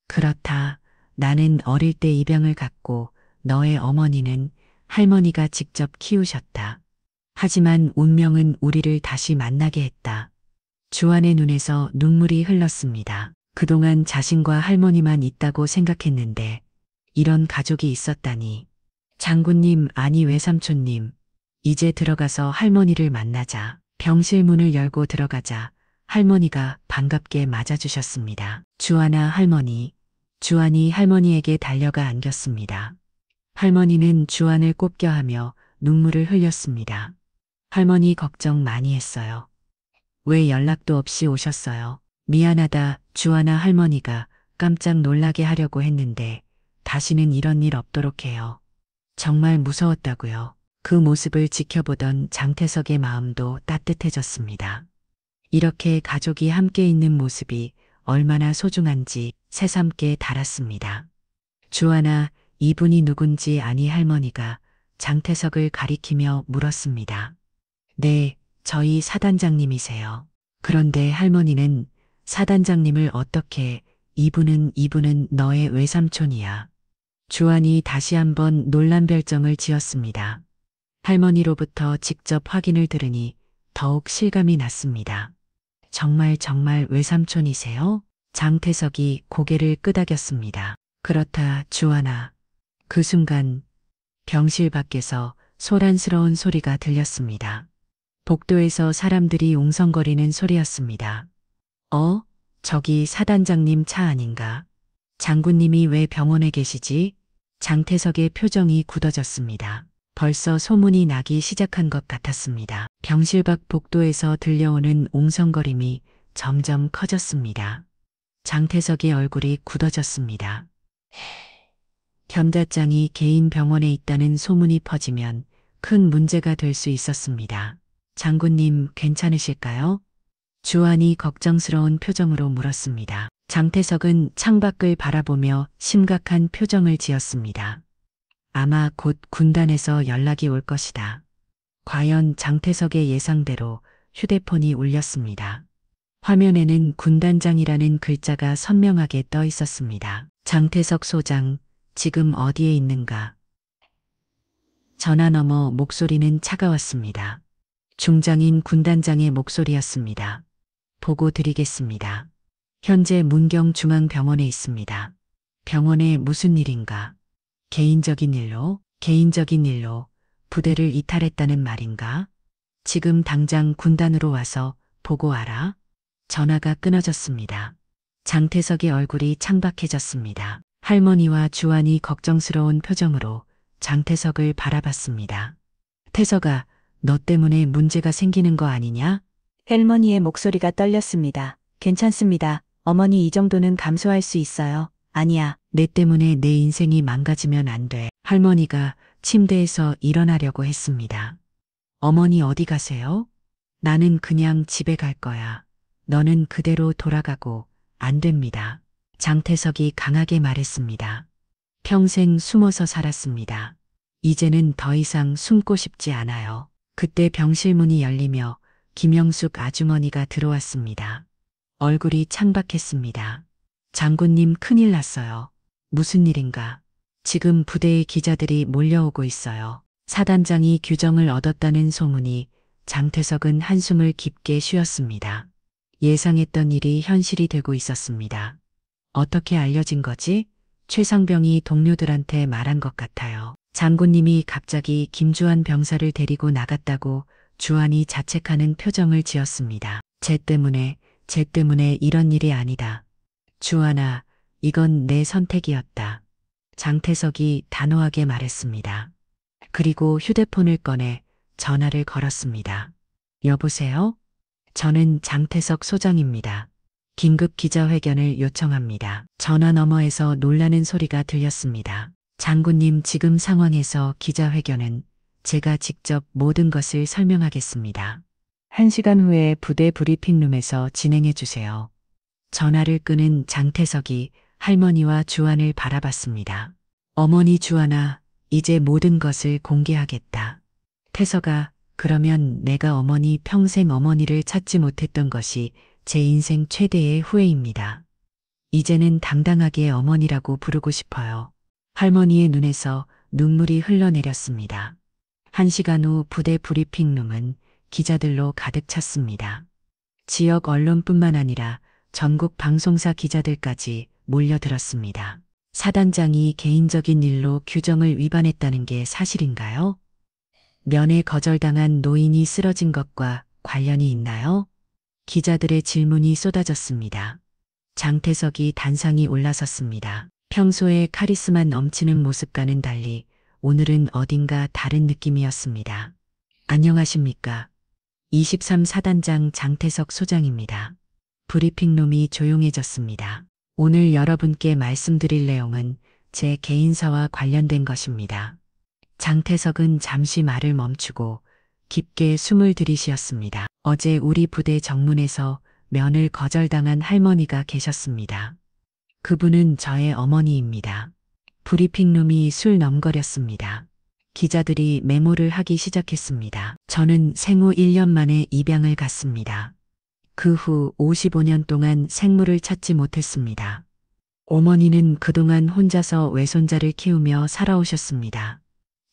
그렇다. 나는 어릴 때 이 병을 갖고 너의 어머니는 할머니가 직접 키우셨다. 하지만 운명은 우리를 다시 만나게 했다. 주한의 눈에서 눈물이 흘렀습니다. 그동안 자신과 할머니만 있다고 생각했는데 이런 가족이 있었다니. 장군님, 아니 외삼촌님. 이제 들어가서 할머니를 만나자. 병실 문을 열고 들어가자 할머니가 반갑게 맞아주셨습니다. 주한아, 할머니. 주한이 할머니에게 달려가 안겼습니다. 할머니는 주한을 꼽겨하며 눈물을 흘렸습니다. 할머니 걱정 많이 했어요. 왜 연락도 없이 오셨어요? 미안하다, 주한아. 할머니가 깜짝 놀라게 하려고 했는데 다시는 이런 일 없도록 해요. 정말 무서웠다고요. 그 모습을 지켜보던 장태석의 마음도 따뜻해졌습니다. 이렇게 가족이 함께 있는 모습이 얼마나 소중한지 새삼께 달았습니다. 주한아, 이분이 누군지 아니? 할머니가 장태석을 가리키며 물었습니다. 네, 저희 사단장님이세요. 그런데 할머니는 사단장님을 어떻게, 이분은 너의 외삼촌이야. 주한이 다시 한번 놀란 별정을 지었습니다. 할머니로부터 직접 확인을 들으니 더욱 실감이 났습니다. 정말 외삼촌이세요? 장태석이 고개를 끄덕였습니다. 그렇다, 주한아. 그 순간 병실 밖에서 소란스러운 소리가 들렸습니다. 복도에서 사람들이 웅성거리는 소리였습니다. 저기 사단장님 차 아닌가? 장군님이 왜 병원에 계시지? 장태석의 표정이 굳어졌습니다. 벌써 소문이 나기 시작한 것 같았습니다. 병실 밖 복도에서 들려오는 웅성거림이 점점 커졌습니다. 장태석의 얼굴이 굳어졌습니다. 겸자장이 개인 병원에 있다는 소문이 퍼지면 큰 문제가 될 수 있었습니다. 장군님, 괜찮으실까요? 주한이 걱정스러운 표정으로 물었습니다. 장태석은 창밖을 바라보며 심각한 표정을 지었습니다. 아마 곧 군단에서 연락이 올 것이다. 과연 장태석의 예상대로 휴대폰이 울렸습니다. 화면에는 군단장이라는 글자가 선명하게 떠 있었습니다. 장태석 소장, 지금 어디에 있는가? 전화 너머 목소리는 차가웠습니다. 중장인 군단장의 목소리였습니다. 보고 드리겠습니다. 현재 문경중앙병원에 있습니다. 병원에 무슨 일인가? 개인적인 일로 부대를 이탈했다는 말인가? 지금 당장 군단으로 와서 보고 와라. 전화가 끊어졌습니다. 장태석의 얼굴이 창박해졌습니다. 할머니와 주환이 걱정스러운 표정으로 장태석을 바라봤습니다. 태석아, 너 때문에 문제가 생기는 거 아니냐? 할머니의 목소리가 떨렸습니다. 괜찮습니다. 어머니 이 정도는 감수할 수 있어요. 아니야. 내 때문에 내 인생이 망가지면 안 돼. 할머니가 침대에서 일어나려고 했습니다. 어머니 어디 가세요? 나는 그냥 집에 갈 거야. 너는 그대로 돌아가고 안 됩니다. 장태석이 강하게 말했습니다. 평생 숨어서 살았습니다. 이제는 더 이상 숨고 싶지 않아요. 그때 병실 문이 열리며 김영숙 아주머니가 들어왔습니다. 얼굴이 창박했습니다. 장군님 큰일 났어요. 무슨 일인가? 지금 부대의 기자들이 몰려오고 있어요. 사단장이 규정을 얻었다는 소문이. 장태석은 한숨을 깊게 쉬었습니다. 예상했던 일이 현실이 되고 있었습니다. 어떻게 알려진 거지? 최상병이 동료들한테 말한 것 같아요. 장군님이 갑자기 김주환 병사를 데리고 나갔다고. 주환이 자책하는 표정을 지었습니다. 쟤 때문에 이런 일이 아니다. 주환아, 이건 내 선택이었다. 장태석이 단호하게 말했습니다. 그리고 휴대폰을 꺼내 전화를 걸었습니다. 여보세요? 저는 장태석 소장입니다. 긴급 기자회견을 요청합니다. 전화 너머에서 놀라는 소리가 들렸습니다. 장군님, 지금 상황에서 기자회견은 제가 직접 모든 것을 설명하겠습니다. 1시간 후에 부대 브리핑룸에서 진행해 주세요. 전화를 끄는 장태석이 할머니와 주환을 바라봤습니다. 어머니 주환아, 이제 모든 것을 공개하겠다. 태석아, 그러면 내가 어머니 평생 어머니를 찾지 못했던 것이 제 인생 최대의 후회입니다. 이제는 당당하게 어머니라고 부르고 싶어요. 할머니의 눈에서 눈물이 흘러내렸습니다. 1시간 후 부대 브리핑룸은 기자들로 가득 찼습니다. 지역 언론뿐만 아니라 전국 방송사 기자들까지 몰려들었습니다. 사단장이 개인적인 일로 규정을 위반했다는 게 사실인가요? 면회 거절당한 노인이 쓰러진 것과 관련이 있나요? 기자들의 질문이 쏟아졌습니다. 장태석이 단상이 올라섰습니다. 평소에 카리스마 넘치는 모습과는 달리 오늘은 어딘가 다른 느낌이었습니다. 안녕하십니까. 23사단장 장태석 소장입니다. 브리핑룸이 조용해졌습니다. 오늘 여러분께 말씀드릴 내용은 제 개인사와 관련된 것입니다. 장태석은 잠시 말을 멈추고 깊게 숨을 들이쉬었습니다. 어제 우리 부대 정문에서 면을 거절당한 할머니가 계셨습니다. 그분은 저의 어머니입니다. 브리핑룸이 술넘거렸습니다. 기자들이 메모를 하기 시작했습니다. 저는 생후 1년 만에 입양을 갔습니다. 그 후 55년 동안 생물을 찾지 못했습니다. 어머니는 그동안 혼자서 외손자를 키우며 살아오셨습니다.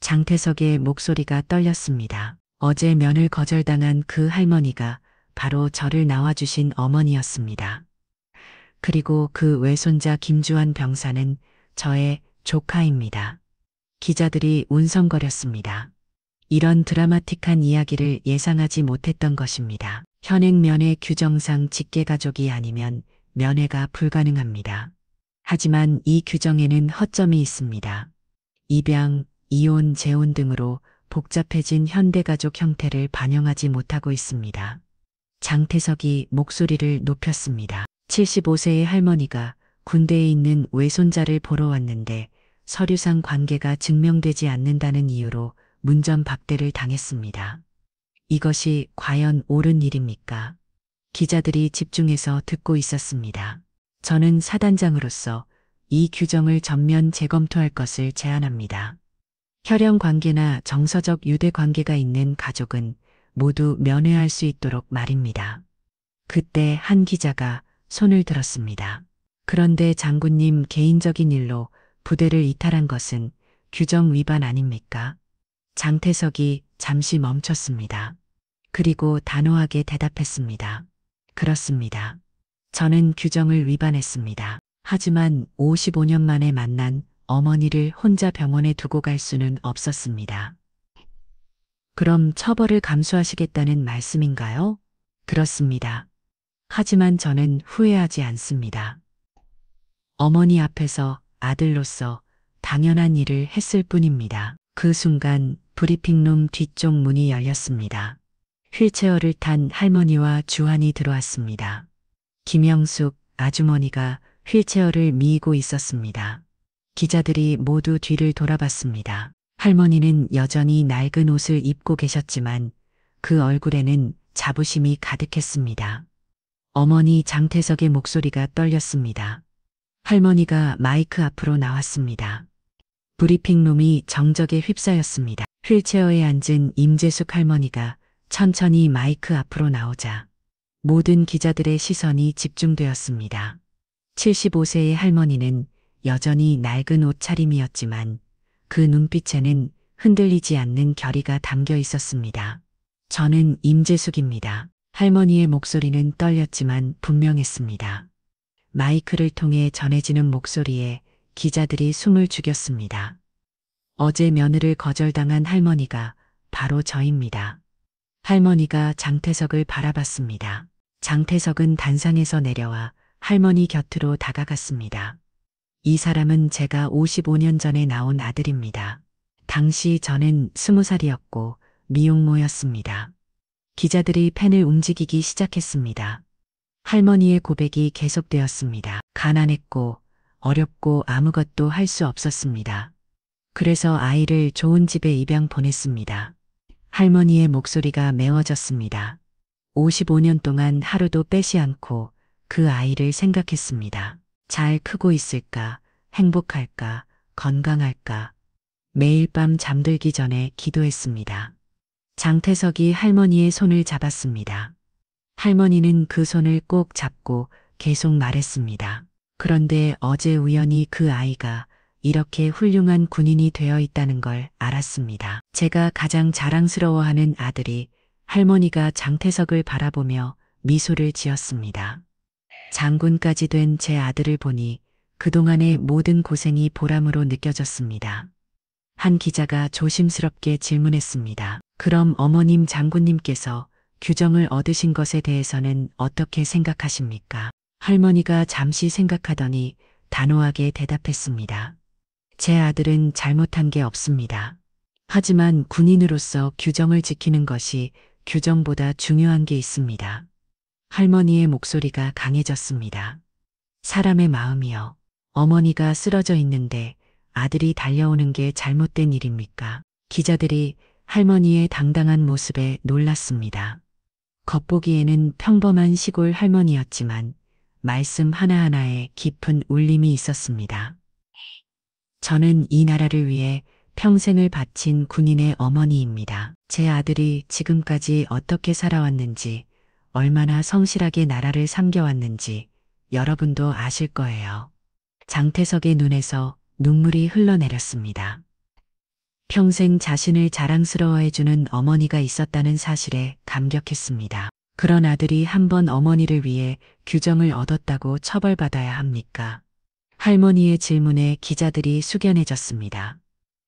장태석의 목소리가 떨렸습니다. 어제 면을 거절당한 그 할머니가 바로 저를 낳아주신 어머니였습니다. 그리고 그 외손자 김주환 병사는 저의 조카입니다. 기자들이 운성거렸습니다. 이런 드라마틱한 이야기를 예상하지 못했던 것입니다. 현행 면회 규정상 직계가족이 아니면 면회가 불가능합니다. 하지만 이 규정에는 허점이 있습니다. 입양, 이혼, 재혼 등으로 복잡해진 현대가족 형태를 반영하지 못하고 있습니다. 장태석이 목소리를 높였습니다. 75세의 할머니가 군대에 있는 외손자를 보러 왔는데 서류상 관계가 증명되지 않는다는 이유로 문전박대를 당했습니다. 이것이 과연 옳은 일입니까? 기자들이 집중해서 듣고 있었습니다. 저는 사단장으로서 이 규정을 전면 재검토할 것을 제안합니다. 혈연 관계나 정서적 유대 관계가 있는 가족은 모두 면회할 수 있도록 말입니다. 그때 한 기자가 손을 들었습니다. 그런데 장군님, 개인적인 일로 부대를 이탈한 것은 규정 위반 아닙니까? 장태석이 잠시 멈췄습니다. 그리고 단호하게 대답했습니다. 그렇습니다. 저는 규정을 위반했습니다. 하지만 55년 만에 만난 어머니를 혼자 병원에 두고 갈 수는 없었습니다. 그럼 처벌을 감수하시겠다는 말씀인가요? 그렇습니다. 하지만 저는 후회하지 않습니다. 어머니 앞에서 아들로서 당연한 일을 했을 뿐입니다. 그 순간 브리핑룸 뒤쪽 문이 열렸습니다. 휠체어를 탄 할머니와 주한이 들어왔습니다. 김영숙 아주머니가 휠체어를 미이고 있었습니다. 기자들이 모두 뒤를 돌아봤습니다. 할머니는 여전히 낡은 옷을 입고 계셨지만 그 얼굴에는 자부심이 가득했습니다. 어머니 장태석의 목소리가 떨렸습니다. 할머니가 마이크 앞으로 나왔습니다. 브리핑룸이 정적에 휩싸였습니다. 휠체어에 앉은 임재숙 할머니가 천천히 마이크 앞으로 나오자 모든 기자들의 시선이 집중되었습니다. 75세의 할머니는 여전히 낡은 옷차림이었지만 그 눈빛에는 흔들리지 않는 결의가 담겨 있었습니다. 저는 임재숙입니다. 할머니의 목소리는 떨렸지만 분명했습니다. 마이크를 통해 전해지는 목소리에 기자들이 숨을 죽였습니다. 어제 면회를 거절당한 할머니가 바로 저입니다. 할머니가 장태석을 바라봤습니다. 장태석은 단상에서 내려와 할머니 곁으로 다가갔습니다. 이 사람은 제가 55년 전에 나온 아들입니다. 당시 저는 20살이었고 미혼모였습니다. 기자들이 펜을 움직이기 시작했습니다. 할머니의 고백이 계속되었습니다. 가난했고 어렵고 아무것도 할 수 없었습니다. 그래서 아이를 좋은 집에 입양 보냈습니다. 할머니의 목소리가 메워졌습니다. 55년 동안 하루도 빼지 않고 그 아이를 생각했습니다. 잘 크고 있을까, 행복할까, 건강할까. 매일 밤 잠들기 전에 기도했습니다. 장태석이 할머니의 손을 잡았습니다. 할머니는 그 손을 꼭 잡고 계속 말했습니다. 그런데 어제 우연히 그 아이가 이렇게 훌륭한 군인이 되어 있다는 걸 알았습니다. 제가 가장 자랑스러워하는 아들이 할머니가 장태석을 바라보며 미소를 지었습니다. 장군까지 된 제 아들을 보니 그동안의 모든 고생이 보람으로 느껴졌습니다. 한 기자가 조심스럽게 질문했습니다. 그럼 어머님 장군님께서 규정을 얻으신 것에 대해서는 어떻게 생각하십니까? 할머니가 잠시 생각하더니 단호하게 대답했습니다. 제 아들은 잘못한 게 없습니다. 하지만 군인으로서 규정을 지키는 것이 규정보다 중요한 게 있습니다. 할머니의 목소리가 강해졌습니다. 사람의 마음이요. 어머니가 쓰러져 있는데 아들이 달려오는 게 잘못된 일입니까? 기자들이 할머니의 당당한 모습에 놀랐습니다. 겉보기에는 평범한 시골 할머니였지만 말씀 하나하나에 깊은 울림이 있었습니다. 저는 이 나라를 위해 평생을 바친 군인의 어머니입니다. 제 아들이 지금까지 어떻게 살아왔는지, 얼마나 성실하게 나라를 섬겨왔는지 여러분도 아실 거예요. 장태석의 눈에서 눈물이 흘러내렸습니다. 평생 자신을 자랑스러워해주는 어머니가 있었다는 사실에 감격했습니다. 그런 아들이 한 번 어머니를 위해 규정을 얻었다고 처벌받아야 합니까? 할머니의 질문에 기자들이 숙연해졌습니다.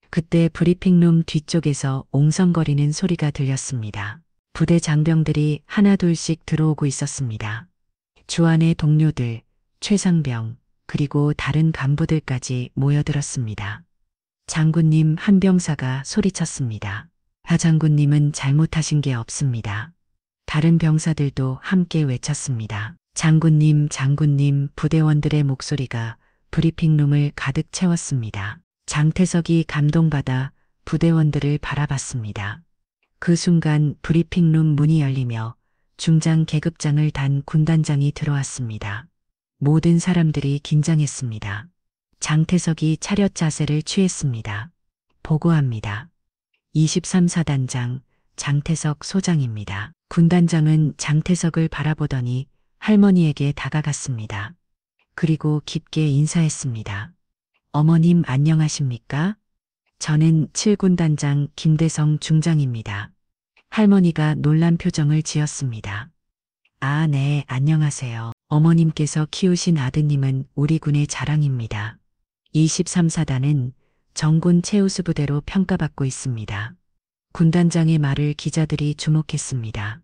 그때 브리핑룸 뒤쪽에서 옹성거리는 소리가 들렸습니다. 부대 장병들이 하나둘씩 들어오고 있었습니다. 주한의 동료들, 최상병, 그리고 다른 간부들까지 모여들었습니다. 장군님, 한 병사가 소리쳤습니다. 하 장군님은 잘못하신 게 없습니다. 다른 병사들도 함께 외쳤습니다. 장군님, 장군님, 부대원들의 목소리가 브리핑룸을 가득 채웠습니다. 장태석이 감동받아 부대원들을 바라봤습니다. 그 순간 브리핑룸 문이 열리며 중장 계급장을 단 군단장이 들어왔습니다. 모든 사람들이 긴장했습니다. 장태석이 차렷 자세를 취했습니다. 보고합니다. 23사단장 장태석 소장입니다. 군단장은 장태석을 바라보더니 할머니에게 다가갔습니다. 그리고 깊게 인사했습니다. 어머님 안녕하십니까? 저는 7군단장 김대성 중장입니다. 할머니가 놀란 표정을 지었습니다. 아, 네, 안녕하세요. 어머님께서 키우신 아드님은 우리 군의 자랑입니다. 23사단은 정군 최우수 부대로 평가받고 있습니다. 군단장의 말을 기자들이 주목했습니다.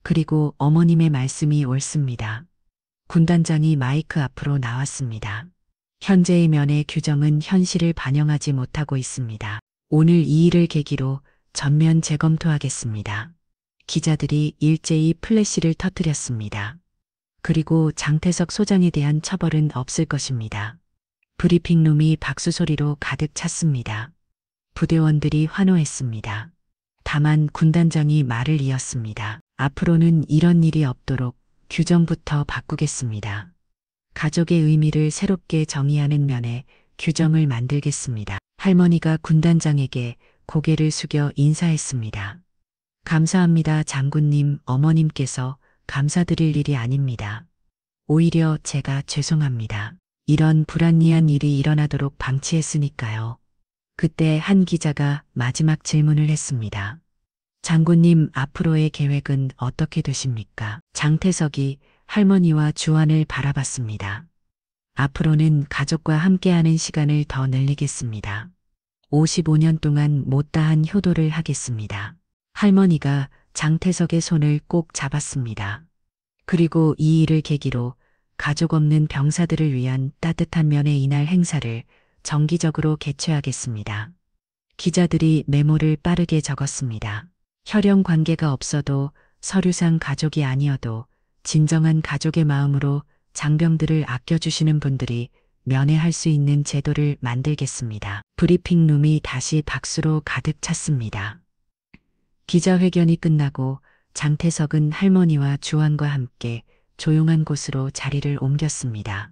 그리고 어머님의 말씀이 옳습니다. 군단장이 마이크 앞으로 나왔습니다. 현재의 면회 규정은 현실을 반영하지 못하고 있습니다. 오늘 이 일을 계기로 전면 재검토하겠습니다. 기자들이 일제히 플래시를 터뜨렸습니다. 그리고 장태석 소장에 대한 처벌은 없을 것입니다. 브리핑룸이 박수 소리로 가득 찼습니다. 부대원들이 환호했습니다. 다만 군단장이 말을 이었습니다. 앞으로는 이런 일이 없도록 규정부터 바꾸겠습니다. 가족의 의미를 새롭게 정의하는 면에 규정을 만들겠습니다. 할머니가 군단장에게 고개를 숙여 인사했습니다. 감사합니다, 장군님. 어머님께서 감사드릴 일이 아닙니다. 오히려 제가 죄송합니다. 이런 불합리한 일이 일어나도록 방치했으니까요. 그때 한 기자가 마지막 질문을 했습니다. 장군님, 앞으로의 계획은 어떻게 되십니까? 장태석이 할머니와 주안을 바라봤습니다. 앞으로는 가족과 함께하는 시간을 더 늘리겠습니다. 55년 동안 못다한 효도를 하겠습니다. 할머니가 장태석의 손을 꼭 잡았습니다. 그리고 이 일을 계기로 가족 없는 병사들을 위한 따뜻한 면회 이날 행사를 정기적으로 개최하겠습니다. 기자들이 메모를 빠르게 적었습니다. 혈연 관계가 없어도 서류상 가족이 아니어도 진정한 가족의 마음으로 장병들을 아껴주시는 분들이 면회할 수 있는 제도를 만들겠습니다. 브리핑룸이 다시 박수로 가득 찼습니다. 기자회견이 끝나고 장태석은 할머니와 주안과 함께 조용한 곳으로 자리를 옮겼습니다.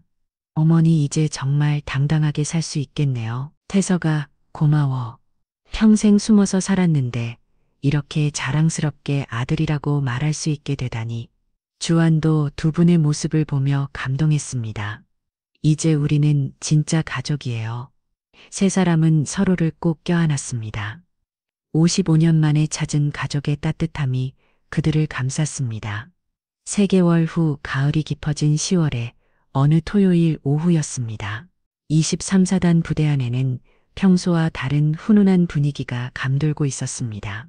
어머니 이제 정말 당당하게 살 수 있겠네요. 태석아, 고마워. 평생 숨어서 살았는데 이렇게 자랑스럽게 아들이라고 말할 수 있게 되다니. 주안도 두 분의 모습을 보며 감동했습니다. 이제 우리는 진짜 가족이에요. 세 사람은 서로를 꼭 껴안았습니다. 55년 만에 찾은 가족의 따뜻함이 그들을 감쌌습니다. 3개월 후 가을이 깊어진 10월에 어느 토요일 오후였습니다. 23사단 부대 안에는 평소와 다른 훈훈한 분위기가 감돌고 있었습니다.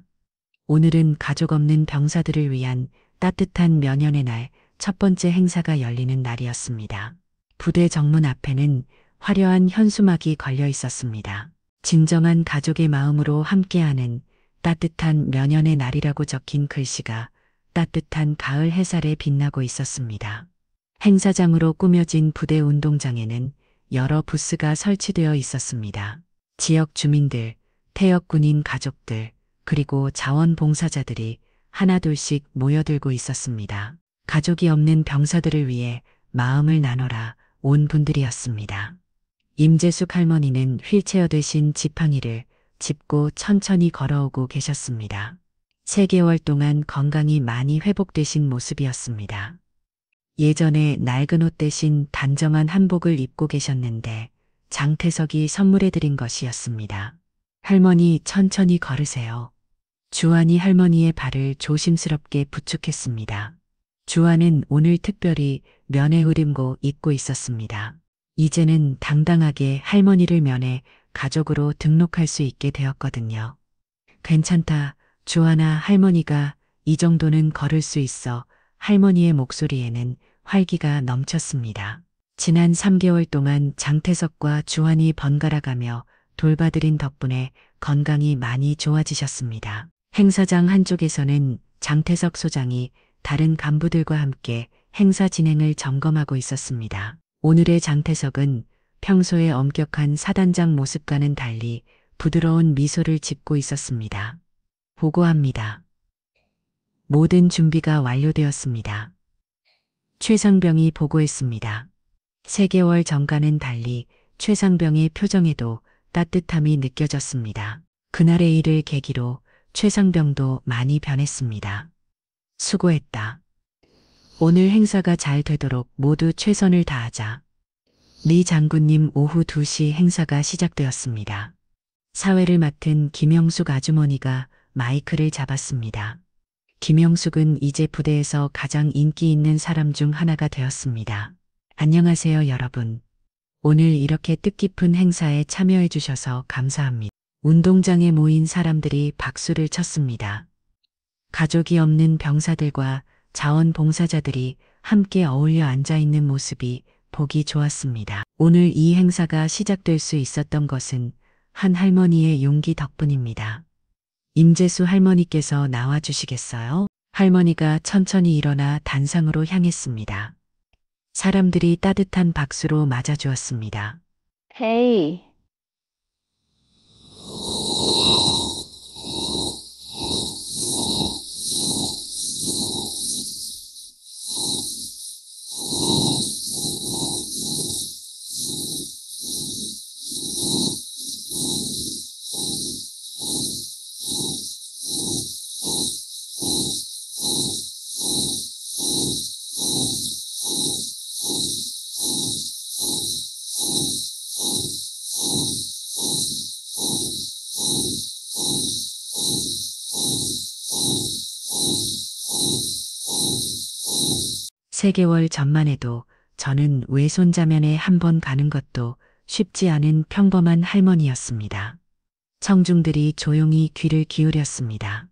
오늘은 가족 없는 병사들을 위한 따뜻한 면연의 날 첫 번째 행사가 열리는 날이었습니다. 부대 정문 앞에는 화려한 현수막이 걸려 있었습니다. 진정한 가족의 마음으로 함께하는 따뜻한 면연의 날이라고 적힌 글씨가 따뜻한 가을 햇살에 빛나고 있었습니다. 행사장으로 꾸며진 부대 운동장에는 여러 부스가 설치되어 있었습니다. 지역 주민들, 퇴역 군인 가족들, 그리고 자원봉사자들이 하나둘씩 모여들고 있었습니다. 가족이 없는 병사들을 위해 마음을 나눠라 온 분들이었습니다. 임재숙 할머니는 휠체어 대신 지팡이를 짚고 천천히 걸어오고 계셨습니다. 3개월 동안 건강이 많이 회복되신 모습이었습니다. 예전에 낡은 옷 대신 단정한 한복을 입고 계셨는데 장태석이 선물해드린 것이었습니다. 할머니 천천히 걸으세요. 주안이 할머니의 발을 조심스럽게 부축했습니다. 주안은 오늘 특별히 면회 흐림고 입고 있었습니다. 이제는 당당하게 할머니를 면해 가족으로 등록할 수 있게 되었거든요. 괜찮다, 주안아. 할머니가 이 정도는 걸을 수 있어. 할머니의 목소리에는 활기가 넘쳤습니다. 지난 3개월 동안 장태석과 주안이 번갈아가며 돌봐드린 덕분에 건강이 많이 좋아지셨습니다. 행사장 한쪽에서는 장태석 소장이 다른 간부들과 함께 행사 진행을 점검하고 있었습니다. 오늘의 장태석은 평소의 엄격한 사단장 모습과는 달리 부드러운 미소를 짓고 있었습니다. 보고합니다. 모든 준비가 완료되었습니다. 최상병이 보고했습니다. 3개월 전과는 달리 최상병의 표정에도 따뜻함이 느껴졌습니다. 그날의 일을 계기로 최상병도 많이 변했습니다. 수고했다. 오늘 행사가 잘 되도록 모두 최선을 다하자. 리 장군님 오후 2시 행사가 시작되었습니다. 사회를 맡은 김영숙 아주머니가 마이크를 잡았습니다. 김영숙은 이제 부대에서 가장 인기 있는 사람 중 하나가 되었습니다. 안녕하세요, 여러분. 오늘 이렇게 뜻깊은 행사에 참여해 주셔서 감사합니다. 운동장에 모인 사람들이 박수를 쳤습니다. 가족이 없는 병사들과 자원봉사자들이 함께 어울려 앉아 있는 모습이 보기 좋았습니다. 오늘 이 행사가 시작될 수 있었던 것은 한 할머니의 용기 덕분입니다. 임재수 할머니께서 나와주시겠어요? 할머니가 천천히 일어나 단상으로 향했습니다. 사람들이 따뜻한 박수로 맞아주었습니다. 헤이, 세개월 전만 해도 저는 외손자면에 한 번 가는 것도 쉽지 않은 평범한 할머니였습니다. 청중들이 조용히 귀를 기울였습니다.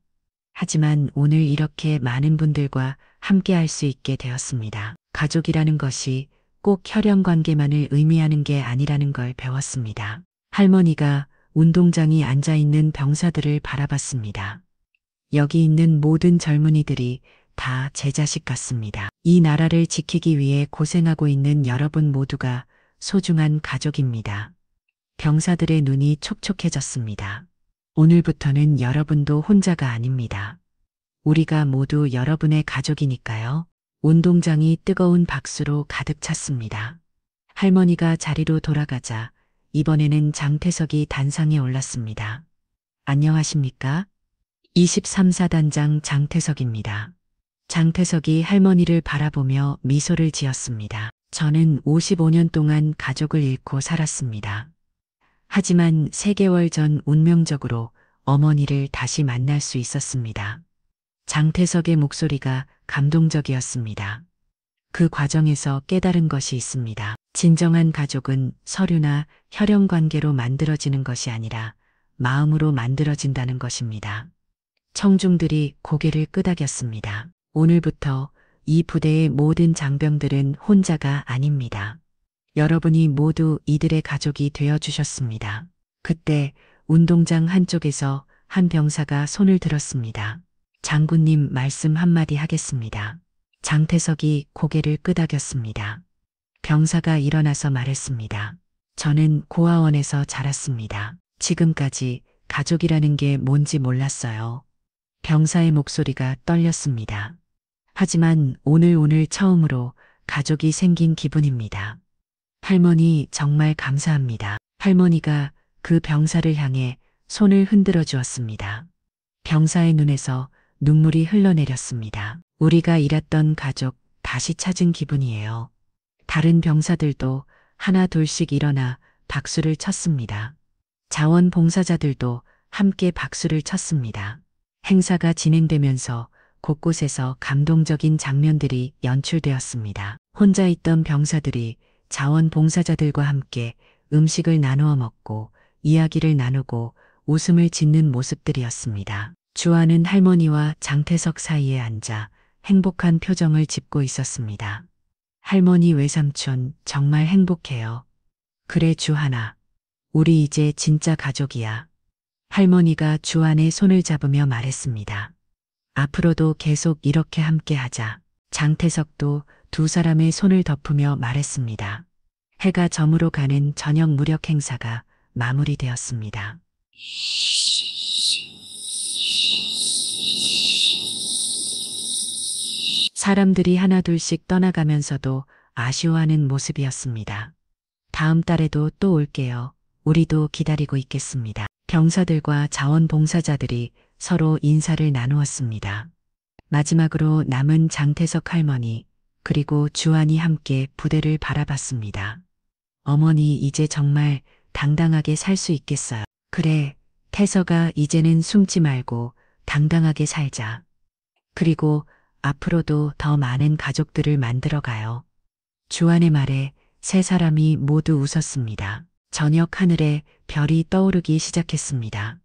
하지만 오늘 이렇게 많은 분들과 함께 할 수 있게 되었습니다. 가족이라는 것이 꼭 혈연 관계만을 의미하는 게 아니라는 걸 배웠습니다. 할머니가 운동장에 앉아 있는 병사들을 바라봤습니다. 여기 있는 모든 젊은이들이 다 제 자식 같습니다. 이 나라를 지키기 위해 고생하고 있는 여러분 모두가 소중한 가족입니다. 병사들의 눈이 촉촉해졌습니다. 오늘부터는 여러분도 혼자가 아닙니다. 우리가 모두 여러분의 가족이니까요. 운동장이 뜨거운 박수로 가득 찼습니다. 할머니가 자리로 돌아가자 이번에는 장태석이 단상에 올랐습니다. 안녕하십니까? 23사단장 장태석입니다. 장태석이 할머니를 바라보며 미소를 지었습니다. 저는 55년 동안 가족을 잃고 살았습니다. 하지만 3개월 전 운명적으로 어머니를 다시 만날 수 있었습니다. 장태석의 목소리가 감동적이었습니다. 그 과정에서 깨달은 것이 있습니다. 진정한 가족은 서류나 혈연 관계로 만들어지는 것이 아니라 마음으로 만들어진다는 것입니다. 청중들이 고개를 끄덕였습니다. 오늘부터 이 부대의 모든 장병들은 혼자가 아닙니다. 여러분이 모두 이들의 가족이 되어주셨습니다. 그때 운동장 한쪽에서 한 병사가 손을 들었습니다. 장군님 말씀 한마디 하겠습니다. 장태석이 고개를 끄덕였습니다. 병사가 일어나서 말했습니다. 저는 고아원에서 자랐습니다. 지금까지 가족이라는 게 뭔지 몰랐어요. 병사의 목소리가 떨렸습니다. 하지만 오늘 처음으로 가족이 생긴 기분입니다. 할머니 정말 감사합니다. 할머니가 그 병사를 향해 손을 흔들어 주었습니다. 병사의 눈에서 눈물이 흘러내렸습니다. 우리가 잃었던 가족 다시 찾은 기분이에요. 다른 병사들도 하나 둘씩 일어나 박수를 쳤습니다. 자원봉사자들도 함께 박수를 쳤습니다. 행사가 진행되면서 곳곳에서 감동적인 장면들이 연출되었습니다. 혼자 있던 병사들이 자원봉사자들과 함께 음식을 나누어 먹고 이야기를 나누고 웃음을 짓는 모습들이었습니다. 주아는 할머니와 장태석 사이에 앉아 행복한 표정을 짓고 있었습니다. 할머니 외삼촌 정말 행복해요. 그래 주하나. 우리 이제 진짜 가족이야. 할머니가 주안의 손을 잡으며 말했습니다. 앞으로도 계속 이렇게 함께 하자. 장태석도 두 사람의 손을 덮으며 말했습니다. 해가 저물어 가는 저녁 무력 행사가 마무리되었습니다. 사람들이 하나둘씩 떠나가면서도 아쉬워하는 모습이었습니다. 다음 달에도 또 올게요. 우리도 기다리고 있겠습니다. 병사들과 자원봉사자들이 서로 인사를 나누었습니다. 마지막으로 남은 장태석 할머니 그리고 주한이 함께 부대를 바라봤습니다. 어머니 이제 정말 당당하게 살 수 있겠어요. 그래, 태석아 이제는 숨지 말고 당당하게 살자. 그리고 앞으로도 더 많은 가족들을 만들어가요. 주한의 말에 세 사람이 모두 웃었습니다. 저녁 하늘에 별이 떠오르기 시작했습니다.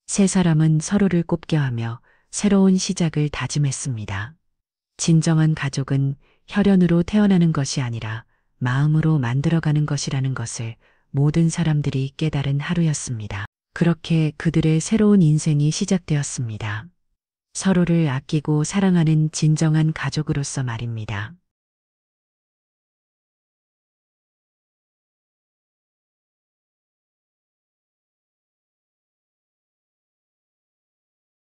세 사람은 서로를 꼽겨하며 새로운 시작을 다짐했습니다. 진정한 가족은 혈연으로 태어나는 것이 아니라 마음으로 만들어가는 것이라는 것을 모든 사람들이 깨달은 하루였습니다. 그렇게 그들의 새로운 인생이 시작되었습니다. 서로를 아끼고 사랑하는 진정한 가족으로서 말입니다.